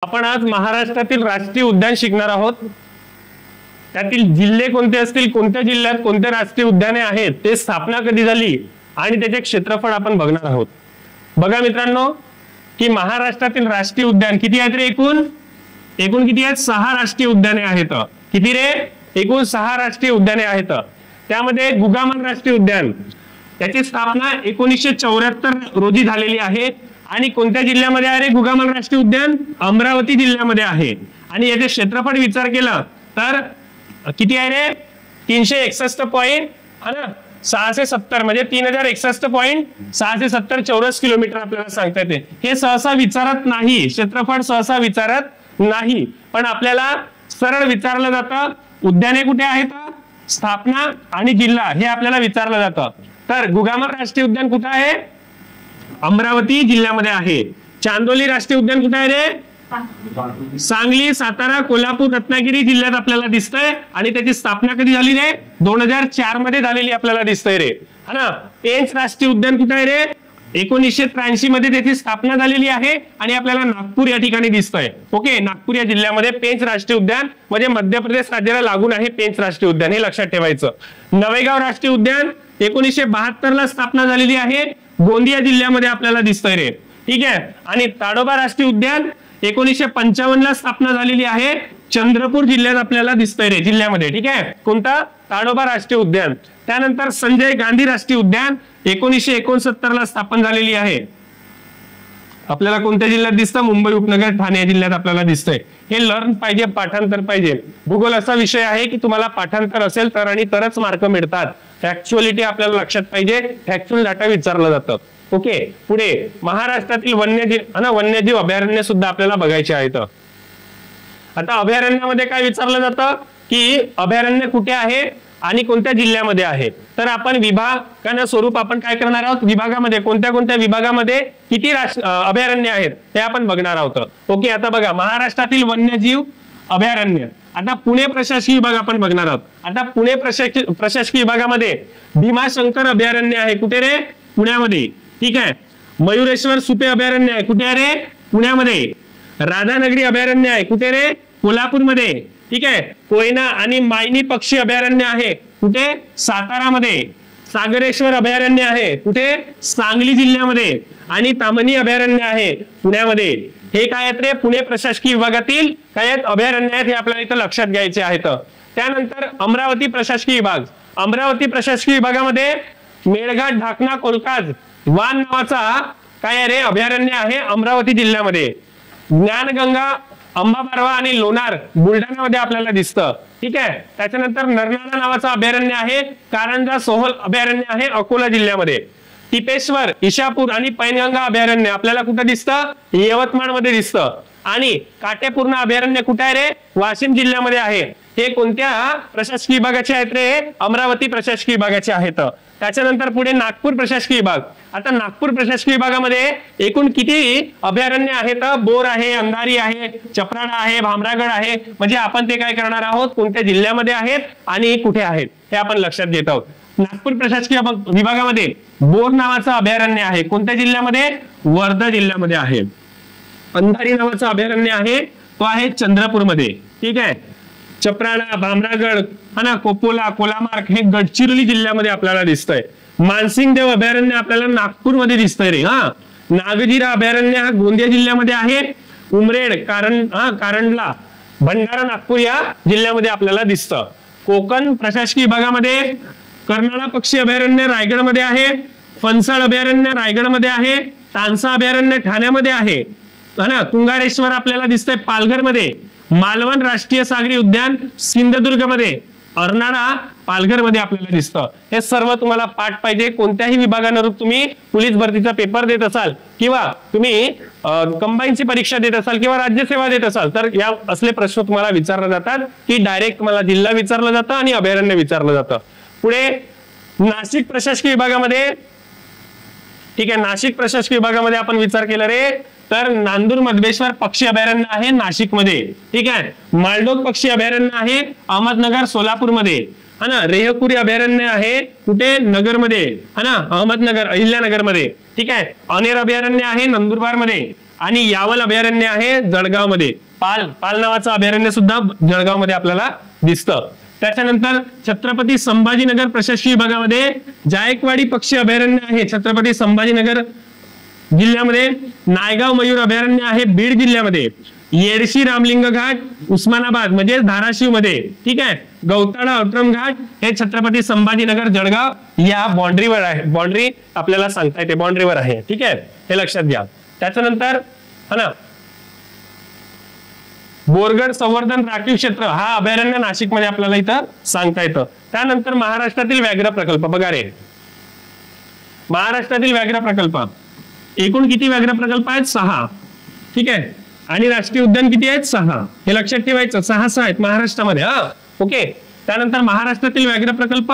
आपण आज महाराष्ट्रातील राष्ट्रीय उद्यान शिकणार आहोत। त्यातील जिल्हे कोणते असतील, कोणत्या जिल्ह्यात कोणते राष्ट्रीय उद्याने आहेत, ते स्थापना कधी झाली आणि त्याचे क्षेत्रफळ आपण बघणार आहोत। बघा मित्रांनो की महाराष्ट्रातील राष्ट्रीय उद्यान किती आहेत रे? एकूण किती आहेत? 6 राष्ट्रीय उद्याने आहेत। किती रे? एकूण 6 राष्ट्रीय उद्याने आहेत। त्यामध्ये गुगामल राष्ट्रीय उद्यान त्याची स्थापना 1974 रोजी झालेली आहे। आणि कोणत्या जिल्ह्यामध्ये आहे रे गुगामल राष्ट्रीय उद्यान? अमरावती जिल्ह्यामध्ये आहे। आणि याचे क्षेत्रफळ विचार केला तर किती आहे रे? 361.670 म्हणजे 3061.670 चौरस किलोमीटर आपल्याला सांगता येते। हे सहसा विचारत नाही, क्षेत्रफळ सहसा विचारत नाही, पण आपल्याला सरळ विचारलं जातं उद्याने कुठे आहेत, स्थापना आणि जिल्हा हे आपल्याला विचारलं जातं। तर गुगामल राष्ट्रीय उद्यान कुठे आहे? अमरावती जिल्ह्यामध्ये आहे। चांदोली राष्ट्रीय उद्यान कुठे आहे रे? सांगली, सातारा, कोल्हापूर, रत्नागिरी जिल्ह्यात आपल्याला दिसतंय। आणि त्याची स्थापना कधी झाली रे? 2004 मध्ये झालेली आपल्याला दिसतंय रे, है ना। पेंच राष्ट्रीय उद्यान कुठे आहे रे? 1983 मध्ये त्याची स्थापना झालेली आहे आणि आपल्याला नागपूर या ठिकाणी दिसतंय। ओके, नागपूर या जिल्ह्यामध्ये पेंच राष्ट्रीय उद्यान म्हणजे मध्य प्रदेश राज्याला लागून आहे पेंच राष्ट्रीय उद्यान, हे लक्षात ठेवायचं। नवेगाव राष्ट्रीय उद्यान 1972 ला स्थापना झालेली आहे, गोंदिया जिल्ह्यामध्ये आपल्याला दिसतंय रे, ठीक आहे। आणि ताडोबा राष्ट्रीय उद्यान 1955 ला स्थापना झालेली आहे, चंद्रपूर जिल्ह्यात आपल्याला दिसतंय रे, जिल्ह्यामध्ये, ठीक आहे। कोणता? ताडोबा राष्ट्रीय उद्यान। त्यानंतर संजय गांधी राष्ट्रीय उद्यान 1969 ला स्थापन झालेली आहे, आपल्याला कोणत्या जिल्ह्यात दिसतं? मुंबई उपनगर ठाणे जिल्ह्यात आपल्याला दिसतंय। हे लर्न पाहिजे, पाठांतर पाहिजे। भूगोल असा विषय आहे की तुम्हाला पाठांतर असेल तर आणि तरच मार्क मिळतात। फॅक्च्युअलिटी आपल्याला लक्षात पाहिजे, फॅक्च्युअल डाटा विचारलं जातं। ओके, पुढे महाराष्ट्रातील वन्यजीव अभयारण्य सुद्धा आपल्याला बघायचे आहेत। आता अभयारण्यामध्ये काय विचारलं जातं की अभयारण्य कुठे आहे आणि कोणत्या जिल्ह्यामध्ये आहे। तर आपण विभागाच्या स्वरूप आपण काय करणार आहोत, विभागामध्ये कोणत्या कोणत्या विभागामध्ये किती अभयारण्य आहेत हे आपण बघणार आहोत। ओके, आता बघा महाराष्ट्रातील वन्यजीव अभयारण्य, आता पुणे प्रशासकीय विभाग आपण बघणार आहोत। आता पुणे प्रशासकीय विभागामध्ये भीमाशंकर अभयारण्य आहे, कुठे रे? पुण्यामध्ये, ठीक आहे। मयुरेश्वर सुपे अभयारण्य आहे, कुठे आहे रे? पुण्यामध्ये। राधानगरी अभयारण्य आहे, कुठे रे? कोल्हापूरमध्ये, ठीक आहे। कोयना आणि मायनी पक्षी अभयारण्य आहे, कुठे? सातारामध्ये। सागरेश्वर अभयारण्य आहे, कुठे? सांगली जिल्ह्यामध्ये। आणि तामणी अभयारण्य आहे, पुण्यामध्ये। हे काय आहेत रे? पुणे प्रशासकीय विभागातील काय आहेत? अभयारण्य आहेत, हे आपल्याला इथं लक्षात घ्यायचे आहेत। त्यानंतर अमरावती प्रशासकीय विभाग, अमरावती प्रशासकीय विभागामध्ये मेळघाट, ढाकणा, कोलकाज वान नावाचा काय आहे रे? अभयारण्य आहे अमरावती जिल्ह्यामध्ये। ज्ञानगंगा, अंबाबारवा आणि लोणार बुलढाण्यामध्ये आपल्याला दिसतं, ठीक आहे। त्याच्यानंतर नरनाळा नावाचं अभयारण्य आहे, कारंजा सोहल अभयारण्य आहे अकोला जिल्ह्यामध्ये। टिपेश्वर, इशापूर आणि पैनगंगा अभयारण्य आपल्याला कुठे दिसतं? यवतमाळ मध्ये दिसतं। आणि काटेपूर्णा अभयारण्य कुठे आहे रे? वाशिम जिल्ह्यामध्ये आहे। हे कोणत्या प्रशासकीय विभागाचे आहेत रे? अमरावती प्रशासकीय विभागाचे आहेत। त्याच्यानंतर पुढे नागपूर प्रशासकीय विभाग। आता नागपूर प्रशासकीय विभागामध्ये एकूण किती अभयारण्य आहेत? बोर आहे, अंधारी आहे, चपराळा आहे, भामरागड आहे। म्हणजे आपण ते काय करणार आहोत, कोणत्या जिल्ह्यामध्ये आहेत आणि कुठे आहेत हे आपण लक्षात घेत आहोत। नागपूर प्रशासकीय विभागामध्ये बोर नावाचं अभयारण्य आहे, कोणत्या जिल्ह्यामध्ये? वर्धा जिल्ह्यामध्ये आहे। अंधारी नावाचं अभयारण्य आहे, तो आहे चंद्रपूरमध्ये, ठीक आहे। चपराळा, भामरागड, कोपोला, कोलामार्ग हे गडचिरोली जिल्ह्यामध्ये आपल्याला दिसतंय। मानसिंगदेव अभयारण्य आपल्याला नागपूरमध्ये दिसतंय रे, हा। नागजीरा अभयारण्य हा गोंदिया जिल्ह्यामध्ये आहे। उमरेड, कारंडला, भंडारा, नागपूर या जिल्ह्यामध्ये आपल्याला दिसतं। कोकण प्रशासकीय विभागामध्ये कर्नाळा पक्षी अभयारण्य रायगडमध्ये आहे। फणसाळ अभयारण्य रायगडमध्ये आहे। तानसा अभयारण्य ठाण्यामध्ये आहे, तुंगारेश्वर आपल्याला दिसतंय पालघरमध्ये। मालवण राष्ट्रीय सागरी उद्यान सिंधुदुर्ग मध्ये। अर्नाळा पालघरमध्ये आपल्याला दिसतं। हे सर्व तुम्हाला पाठ पाहिजे। कोणत्याही विभागानुसार तुम्ही पोलीस भरतीचा पेपर देत असाल किंवा तुम्ही कंबाईनची परीक्षा देत असाल किंवा राज्यसेवा देत असाल तर या असले प्रश्न तुम्हाला विचारले जातात की डायरेक्ट तुम्हाला जिल्हा विचारलं जातं आणि अभयारण्य विचारलं जातं। पुढे नाशिक प्रशासकीय विभागामध्ये, ठीक आहे, नाशिक प्रशासकीय विभागामध्ये आपण विचार केला रे तर नांदूर मधबेश्वर पक्षी अभयारण्य आहे नाशिकमध्ये, ठीक आहे। मालडोक पक्षी अभयारण्य आहे अहमदनगर सोलापूरमध्ये, है ना। रेहकुरी अभयारण्य आहे कुठे? नगरमध्ये, है ना, अहमदनगर, अहिल्यानगरमध्ये, ठीक आहे। अनेर अभयारण्य आहे नंदुरबार मध्ये। आणि यावल अभयारण्य आहे जळगावमध्ये. पाल नावाचं अभयारण्य सुद्धा जळगावमध्ये आपल्याला दिसतं. त्याच्यानंतर छत्रपती संभाजीनगर प्रशासकीय विभागामध्ये जायकवाडी पक्षी अभयारण्य आहे छत्रपती संभाजीनगर जिल्ह्यामध्ये. नायगाव मयूर अभयारण्य आहे बीड जिल्ह्यामध्ये. येडशी रामलिंग घाट उस्मानाबाद म्हणजे धाराशिव मध्ये. ठीक आहे. गौताळा औटरम घाट हे छत्रपती संभाजीनगर जळगाव या बाउंड्रीवर आहे. बाउंड्री आपल्याला सांगता येते बाउंड्रीवर आहे. ठीक आहे, हे लक्षात घ्या. त्याच्यानंतर हा ना बोरगड संवर्धन राखीव क्षेत्र हा अभयारण्य नाशिक मध्ये आपल्याला इथं सांगता येतं. त्यानंतर महाराष्ट्रातील व्याघ्र प्रकल्प बघा रे. महाराष्ट्रातील व्याघ्र प्रकल्प एकूण किती व्याघ्र प्रकल्प आहेत? 6. ठीक आहे. आणि राष्ट्रीय उद्यान किती आहेत? 6. हे लक्षात ठेवायचं. 6 आहेत महाराष्ट्रामध्ये. ओके. त्यानंतर महाराष्ट्रातील व्याघ्र प्रकल्प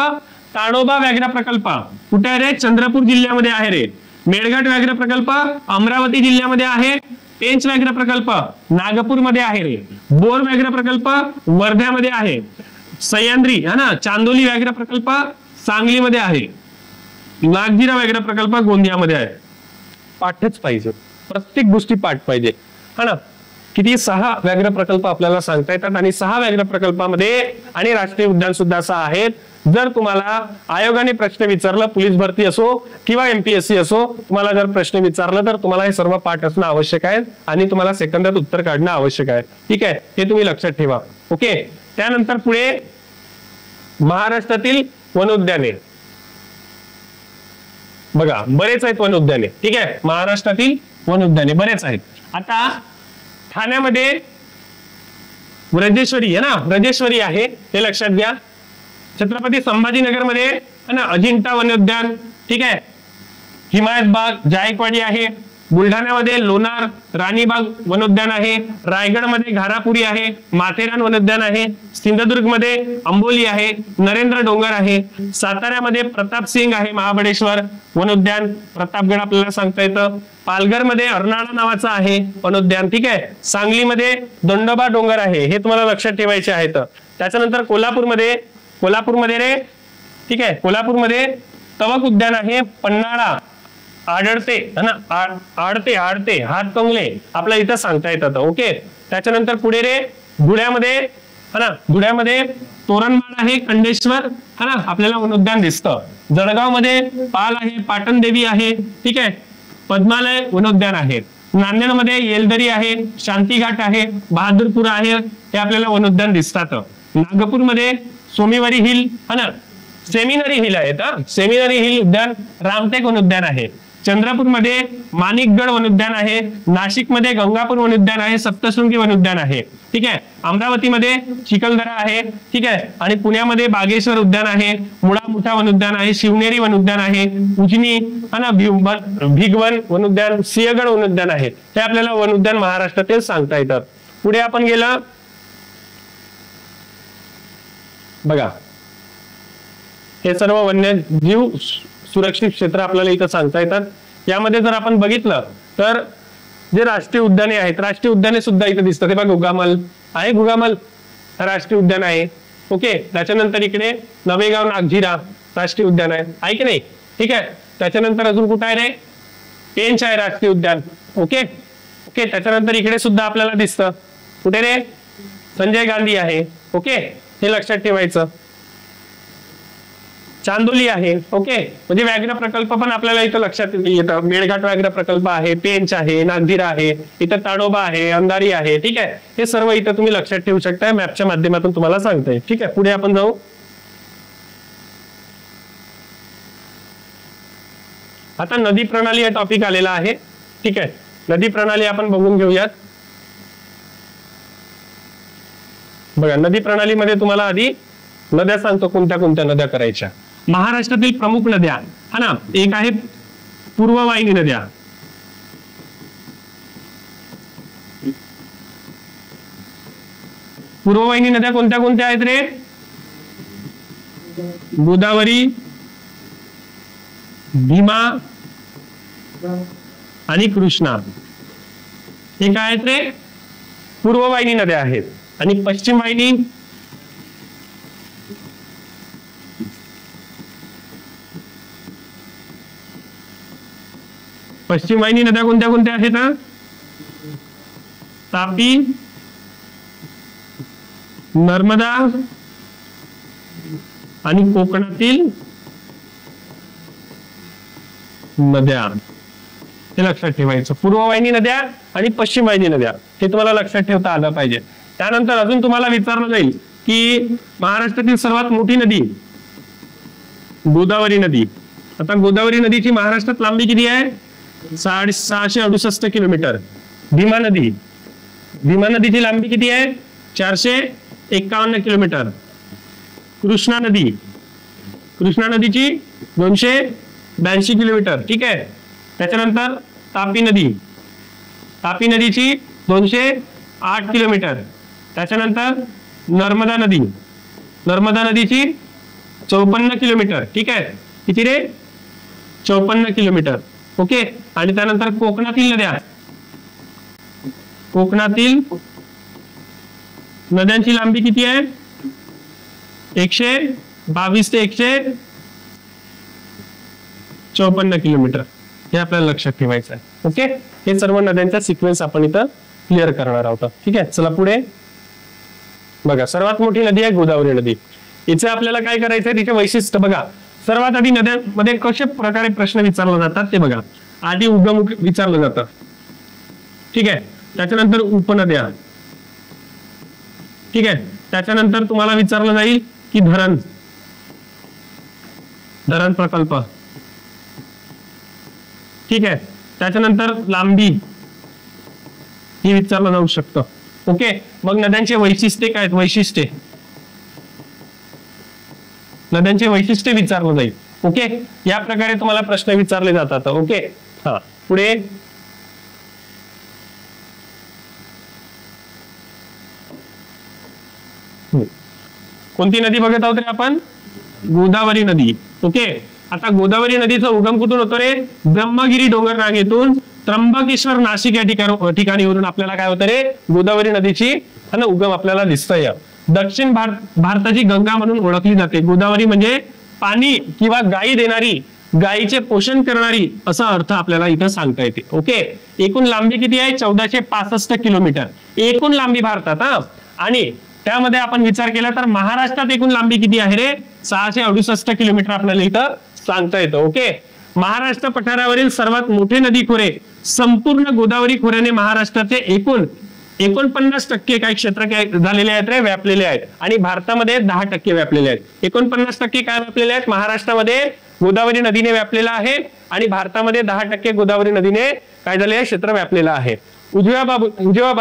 ताडोबा व्याघ्र प्रकल्प कुठे आहे रे? चंद्रपूर जिल्ह्यामध्ये आहे रे. मेळघाट व्याघ्र प्रकल्प अमरावती जिल्ह्यामध्ये आहे. पेंच व्याघ्र प्रकल्प नागपूरमध्ये आहे रे. बोर व्याघ्र प्रकल्प वर्ध्यामध्ये आहे. सह्याद्री है ना चांदोली व्याघ्र प्रकल्प सांगलीमध्ये आहे. नागझिरा व्याघ्र प्रकल्प गोंदियामध्ये आहे. पाठच पाहिजे, प्रत्येक गोष्टी पाठ पाहिजे हा ना. किती? 6 व्याघ्र प्रकल्प आपल्याला सांगता येतात आणि 6 व्याघ्र प्रकल्पामध्ये आणि राष्ट्रीय उद्यान सुद्धा 6 आहेत. जर तुम्हाला आयोगाने प्रश्न विचारला, पोलीस भरती असो किंवा MPSC असो, तुम्हाला जर प्रश्न विचारला तर तुम्हाला हे सर्व पाठ असणं आवश्यक आहे आणि तुम्हाला सेकंदात उत्तर काढणं आवश्यक आहे. ठीक आहे, हे तुम्ही लक्षात ठेवा. ओके. त्यानंतर पुढे महाराष्ट्रातील वनोद्याने बघा, बरेच आहेत वनोद्याने. ठीक आहे, महाराष्ट्रातील वनोद्याने बरेच आहेत. आता ठाण्यामध्ये व्रजेश्वरी आहे ना, व्रजेश्वरी आहे, हे लक्षात घ्या. छत्रपती संभाजीनगर मध्ये ना अजिंठा वनोद्यान. ठीक आहे. हिमायत बाग जायकवाडी आहे. बुलढाण्यामध्ये लोणार राणीबाग वनोद्यान आहे. रायगडमध्ये घारापुरी आहे. माथेरान वनोद्यान आहे. सिंधुदुर्गमध्ये अंबोली आहे. नरेंद्र डोंगर आहे. साताऱ्यामध्ये प्रतापसिंग आहे. महाबळेश्वर वनोद्यान प्रतापगड आपल्याला सांगता येतं. पालघरमध्ये अर्नाळा नावाचं आहे वनोद्यान. ठीक आहे. सांगलीमध्ये दंडोबा डोंगर आहे, हे तुम्हाला लक्षात ठेवायचे आहेत. त्याच्यानंतर कोल्हापूरमध्ये रे. ठीक आहे, कोल्हापूरमध्ये तवक उद्यान आहे. पन्हाळा आडते आडते हातकंगले आपल्याला इथं सांगता येतात. ओके. त्याच्यानंतर पुढे रे धुळ्यामध्ये है ना, धुळ्यामध्ये तोरणमाळ आहे. खंडेश्वर है ना आपल्याला वनोद्यान दिसतं. जळगावमध्ये पाल आहे. पाटण देवी आहे. ठीक आहे. पद्मालय वनोद्यान आहे. नांदेडमध्ये येलदरी आहे. शांतीघाट आहे. बहादूरपूर आहे, हे आपल्याला वनोद्यान दिसतात. नागपूरमध्ये सोमेवारी हिल है ना, सेमिनरी हिल आहेत. सेमिनरी हिल उद्यान रामटेक वनोद्यान आहे. चंद्रपूरमध्ये माणिकगड वनोद्यान आहे. नाशिकमध्ये गंगापूर वनोद्यान आहे. सप्तशृंगी वनोद्यान आहे. ठीक आहे. अमरावतीमध्ये चिखलदरा आहे. ठीक आहे. आणि पुण्यामध्ये बागेश्वर उद्यान आहे. मुळा मुठा वनोद्यान आहे. शिवनेरी वनोद्यान आहे. उजनी है ना भिगवण वनोद्यान, सिंहगड वनोद्यान आहे. हे आपल्याला वनोद्यान महाराष्ट्रातील सांगता येतात. पुढे आपण गेला बघा, हे सर्व वन्यजीव सुरक्षित क्षेत्र आपल्याला इथं सांगता येतात. यामध्ये जर आपण बघितलं तर जे राष्ट्रीय उद्याने आहेत, राष्ट्रीय उद्याने सुद्धा इथे दिसतात. हे बघा, गुगामल आहे. गुगामल राष्ट्रीय उद्यान आहे. ओके. त्याच्यानंतर इकडे नवेगाव नागझिरा राष्ट्रीय उद्यान आहे की नाही. ठीक आहे. त्याच्यानंतर अजून कुठं आहे रे? पेंच आहे राष्ट्रीय उद्यान. ओके. ओके. त्याच्यानंतर इकडे सुद्धा आपल्याला दिसतं. कुठे रे? संजय गांधी आहे. ओके, हे लक्षात ठेवायचं. चांदोली आहे. ओके. म्हणजे व्याघ्र प्रकल्प पण आपल्याला इथं लक्षात येतं. मेळघाट व्याघ्र प्रकल्प आहे. पेंच आहे. नागझिरा आहे. इथं ताडोबा आहे. अंधारी आहे. ठीक आहे. हे सर्व इथं तुम्ही लक्षात ठेवू शकता. मॅपच्या माध्यमातून तुम्हाला सांगताय. ठीक आहे. पुढे आपण जाऊ. आता नदी प्रणाली हा टॉपिक आलेला आहे. ठीक आहे. नदी प्रणाली आपण बघून घेऊयात. बघा, नदी प्रणालीमध्ये तुम्हाला आधी नद्या सांगतो, कोणत्या कोणत्या नद्या करायच्या. महाराष्ट्रातील प्रमुख नद्या हा ना, एक आहे पूर्ववाहिनी नद्या. पूर्ववाहिनी नद्या कोणत्या कोणत्या आहेत रे? गोदावरी, भीमा आणि कृष्णा. हे काय आहेत रे? पूर्ववाहिनी नद्या आहेत. आणि पश्चिम वाहिनी नद्या कोणत्या कोणत्या आहेत? तापी, नर्मदा आणि कोकणातील नद्या, हे लक्षात ठेवायचं. पूर्ववाहिनी नद्या आणि पश्चिम वाहिनी नद्या हे तुम्हाला लक्षात ठेवता आलं पाहिजे. त्यानंतर अजून तुम्हाला विचारलं जाईल की महाराष्ट्रातील सर्वात मोठी नदी गोदावरी नदी. आता गोदावरी नदीची महाराष्ट्रात लांबी किती आहे? 668 किलोमीटर. भीमा नदी, भीमा नदीची लांबी किती आहे? 451 किलोमीटर. कृष्णा नदी, कृष्णा नदीची 282 किलोमीटर. ठीक आहे. त्याच्यानंतर तापी नदी, तापी नदीची 208 किलोमीटर. त्याच्यानंतर नर्मदा नदी, नर्मदा नदीची 54 किलोमीटर. ठीक आहे. किती रे? 54 किलोमीटर. ओके. आणि त्यानंतर कोकणातील नद्या, कोकणातील नद्यांची लांबी किती आहे? 122 ते 154 किलोमीटर. हे आपल्याला लक्षात ठेवायचं आहे. ओके. हे सर्व नद्यांचा सिक्वेन्स आपण इथं क्लिअर करणार आहोत. ठीक आहे. चला पुढे बघा. सर्वात मोठी नदी आहे गोदावरी नदी. इथे आपल्याला काय करायचंय? तिचे वैशिष्ट्य बघा. सर्वात आधी नद्यांमध्ये कशा प्रकारे प्रश्न विचारले जातात ते बघा. आधी उगम विचारलं जातं. ठीक आहे. त्याच्यानंतर उपनद्या. ठीक आहे. त्याच्यानंतर तुम्हाला विचारलं जाईल की धरण, धरण प्रकल्प. ठीक आहे. त्याच्यानंतर लांबी हे विचारलं जाऊ शकतं. ओके. मग नद्यांचे वैशिष्ट्य काय आहेत? वैशिष्ट्य, नद्यांचे वैशिष्ट्य विचारलं जाईल. ओके. या प्रकारे तुम्हाला प्रश्न विचारले जातात. ओके. हा. पुढे कोणती नदी बघत आहोत रे आपण? गोदावरी नदी. ओके. आता गोदावरी नदीचा उगम कुठून होतो रे? ब्रह्मगिरी डोंगर रांगेतून त्र्यंबकेश्वर नाशिक या ठिकाणीवरून आपल्याला काय होतं रे? गोदावरी नदीची उगम आपल्याला दिसतंय. दक्षिण भारताची गंगा म्हणून ओळखली जाते. गोदावरी म्हणजे पाणी किंवा गायी देणारी, गायीचे पोषण करणारी असा अर्थ आपल्याला इथं सांगता येते. ओके. एकूण लांबी किती आहे? 1465 किलोमीटर एकूण लांबी भारतात. हा. आणि त्यामध्ये आपण विचार केला तर महाराष्ट्रात एकूण लांबी किती आहे रे? 668 किलोमीटर आपल्याला इथं सांगता येतं. ओके. महाराष्ट्र पठारावरील सर्वात मोठे नदी खोरे संपूर्ण गोदावरी खोऱ्याने महाराष्ट्राचे एकूण 49% काही क्षेत्र काय झालेले आहेत रे? व्यापलेले आहेत. आणि भारतामध्ये 10% व्यापलेले आहेत. 49% काय व्यापलेले आहेत? महाराष्ट्रामध्ये गोदावरी नदीने व्यापलेला आहे आणि भारतामध्ये 10% गोदावरी नदीने काय झाले? क्षेत्र व्यापलेलं आहे. उजव्या बाजूने उजव्या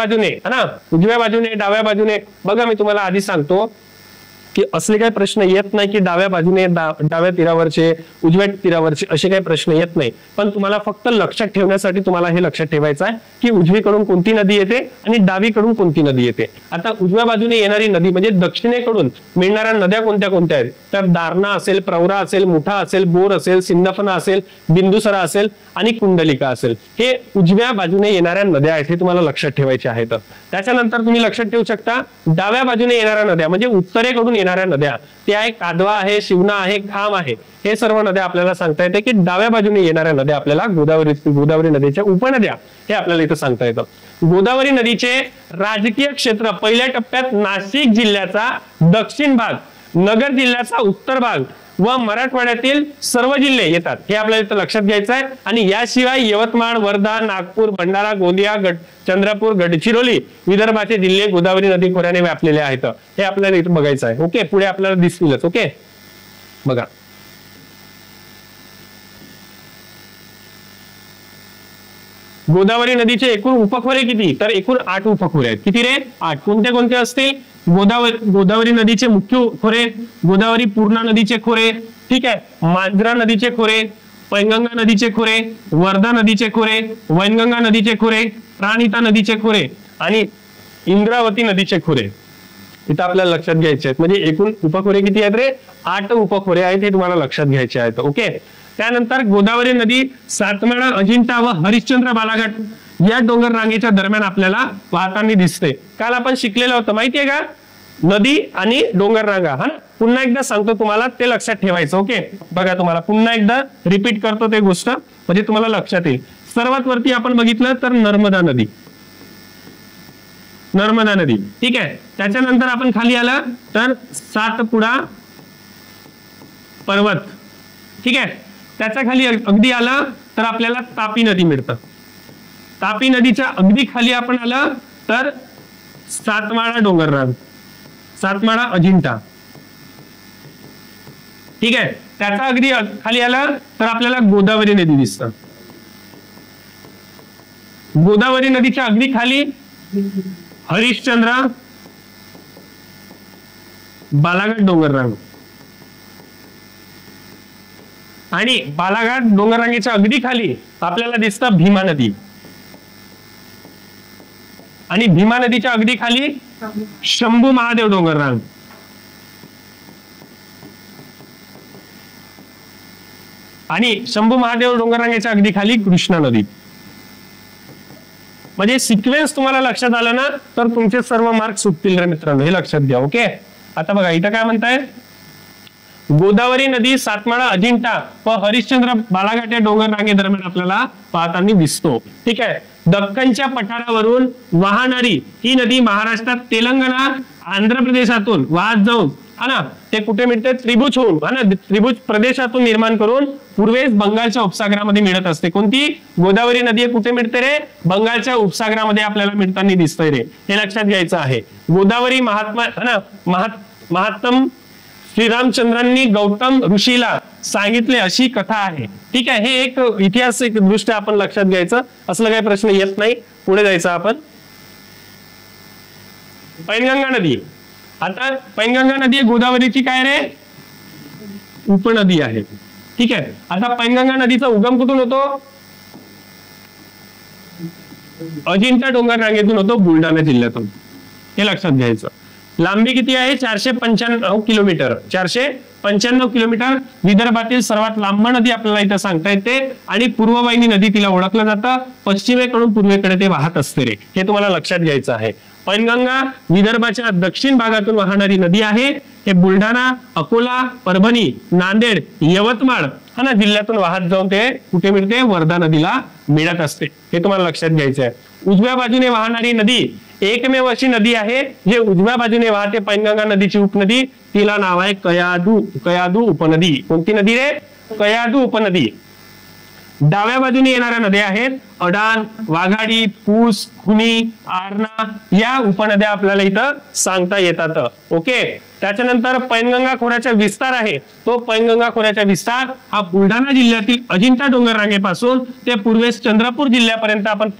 बाजूने, डाव्या बाजूने बघा. मी तुम्हाला आधी सांगतो की असले काही प्रश्न येत नाही की डाव्या बाजूने, डाव्या तीरावरचे, उजव्या तीरावरचे असे काही प्रश्न येत नाही. पण तुम्हाला फक्त लक्षात ठेवण्यासाठी तुम्हाला हे लक्षात ठेवायचं आहे की उजवीकडून कोणती नदी येते आणि डावीकडून कोणती नदी येते. आता उजव्या बाजूने येणारी नदी म्हणजे दक्षिणेकडून मिळणाऱ्या नद्या कोणत्या कोणत्या आहेत? तर दारणा असेल, प्रवरा असेल, मुठा असेल, बोर असेल, सिंदफना असेल, बिंदुसरा असेल आणि कुंडलिका असेल. हे उजव्या बाजूने येणाऱ्या नद्या आहेत. हे तुम्हाला लक्षात ठेवायचे आहेत. त्याच्यानंतर तुम्ही लक्षात ठेवू शकता डाव्या बाजूने येणाऱ्या नद्या म्हणजे उत्तरेकडून येणाऱ्या नद्या त्या आहे कादवा आहे, शिवना आहे, खाम आहे. हे सर्व नद्या आपल्याला सांगता येते की डाव्या बाजूने येणाऱ्या नद्या आपल्याला गोदावरी नदीच्या उपनद्या हे आपल्याला इथं सांगता येतं. गोदावरी नदीचे राजकीय क्षेत्र पहिल्या टप्प्यात नाशिक जिल्ह्याचा दक्षिण भाग, नगर जिल्ह्याचा उत्तर भाग व मराठवाड्यातील सर्व जिल्हे येतात. हे आपल्याला इथं लक्षात घ्यायचं आहे. आणि याशिवाय यवतमाळ, वर्धा, नागपूर, भंडारा, गोंदिया, चंद्रपूर, गडचिरोली विदर्भाचे जिल्हे गोदावरी नदी खोऱ्याने व्यापलेले आहेत. हे आपल्याला इथं बघायचं आहे. ओके. पुढे आपल्याला दिसतीलच. ओके. बघा. गोदावरी नदीचे एकूण उपखोरे किती? तर एकूण 8 उपखोरे आहेत. किती रे? 8. कोणते कोणते असतील? गोदावरी नदीचे मुख्य खोरे, गोदावरी पूर्णा नदीचे खोरे, ठीक आहे, मांजरा नदीचे खोरे, पैनगंगा नदीचे खोरे, वर्धा नदीचे खोरे, वैनगंगा नदीचे खोरे, प्राणहिता नदीचे खोरे आणि इंद्रावती नदीचे खोरे. इथं आपल्याला लक्षात घ्यायचे आहेत. म्हणजे एकूण उपखोरे किती आहेत रे? 8 उपखोरे आहेत. हे तुम्हाला लक्षात घ्यायचे आहेत. ओके. त्यानंतर गोदावरी नदी सातमाळा, अजिंठा व हरिश्चंद्र बालाघाट या डोंगर रांगेच्या दरम्यान आपल्याला वाहताना दिसते. काल आपण शिकलेलं होतं माहितीये का? नदी आणि डोंगर रांगा. हा. पुन्हा एकदा सांगतो तुम्हाला, ते लक्षात ठेवायचं. ओके. बघा, तुम्हाला पुन्हा एकदा रिपीट करतो ते गोष्ट म्हणजे तुम्हाला लक्षात येईल. सर्वात वरती आपण बघितलं तर नर्मदा नदी. नर्मदा नदी. ठीक आहे. त्याच्यानंतर आपण खाली आलं तर सातपुडा पर्वत. ठीक आहे. त्याच्या खाली अगदी आलं तर आपल्याला तापी नदी मिळतं. तापी नदीच्या अगदी खाली आपण आलं तर सातमाळा डोंगररांग, सातमाळा अजिंठा. ठीक आहे. त्याचा अगदी खाली आलं तर आपल्याला गोदावरी नदी दिसतं. गोदावरी नदीच्या अगदी खाली हरिश्चंद्र, बालाघाट डोंगररांग आणि बालाघाट डोंगररांगेच्या अगदी खाली आपल्याला दिसतं भीमा नदी आणि भीमा नदीच्या अगदी खाली शंभू महादेव डोंगररांग आणि शंभू महादेव डोंगररांगेच्या अगदी खाली कृष्णा नदी. म्हणजे सिक्वेन्स तुम्हाला लक्षात आलं ना तर तुमचे सर्व मार्क सुटतील रे मित्रांनो, हे लक्षात घ्या. ओके. आता बघा इथं काय म्हणताय, गोदावरी नदी सातमाळा अजिंठा व हरिश्चंद्र बालाघाट या डोंगर रांगे दरम्यान आपल्याला पाहताना दिसतो. ठीक आहे. दख्खनच्या पठारावरून वाहणारी ही नदी महाराष्ट्रात तेलंगणा आंध्र प्रदेशातून वाहत जाऊन हा ना ते कुठे मिळते, त्रिभुज होऊन हा ना त्रिभुज प्रदेशातून निर्माण करून पूर्वेस बंगालच्या उपसागरामध्ये मिळत असते. कोणती गोदावरी नदी कुठे मिळते रे, बंगालच्या उपसागरामध्ये आपल्याला मिळताना दिसतंय रे, हे लक्षात घ्यायचं आहे. गोदावरी महात्म श्रीरामचंद्रांनी गौतम ऋषीला सांगितले अशी कथा आहे. ठीक आहे. हे एक ऐतिहासिक दृष्ट्या आपण लक्षात घ्यायचं, असलं काही प्रश्न येत नाही. पुढे जायचं आपण. पैनगंगा नदी. आता पैनगंगा नदी गोदावरीची काय रे, उपनदी आहे. ठीक आहे. आता पैनगंगा नदीचा उगम कुठून होतो, अजिंठा डोंगर रांगेतून होतो, बुलढाणा जिल्ह्यातून, हे लक्षात घ्यायचं. लांबी किती आहे, 495 किलोमीटर. 495 किलोमीटर. विदर्भातील सर्वात लांब नदी आपल्याला इथं सांगता येते आणि पूर्ववाहिनी नदी तिला ओळखलं जातं. पश्चिमेकडून पूर्वेकडे ते वाहत असते रे, हे तुम्हाला लक्षात घ्यायचं आहे. पैनगंगा विदर्भाच्या दक्षिण भागातून वाहणारी नदी आहे. हे बुलढाणा, अकोला, परभणी, नांदेड, यवतमाळ हा ना जिल्ह्यातून वाहत जाऊन ते कुठे मिळते, वर्धा नदीला मिळत असते, हे तुम्हाला लक्षात घ्यायचं आहे. उजव्या बाजूने वाहणारी नदी एकमेव अशी नदी आहे जे उजव्या बाजूने वाहते, पैनगंगा नदीची उपनदी, तिला नाव आहे कयाधू उपनदी. कोणती नदी रे, कयाधू उपनदी. डाव्या बाजूने येणाऱ्या नद्या आहेत अडाण, वाघाडी, पूस, खुनी, आरणा, या उपनद्या आपल्याला इथं सांगता येतात. ओके. त्याच्यानंतर पैनगंगा खोऱ्याचा विस्तार आहे, तो पैनगंगा खोऱ्याचा विस्तार हा बुलढाणा जिल्ह्यातील अजिंठा डोंगर रांगेपासून ते पूर्वेस चंद्रपूर जिल्ह्यापर्यंत आपण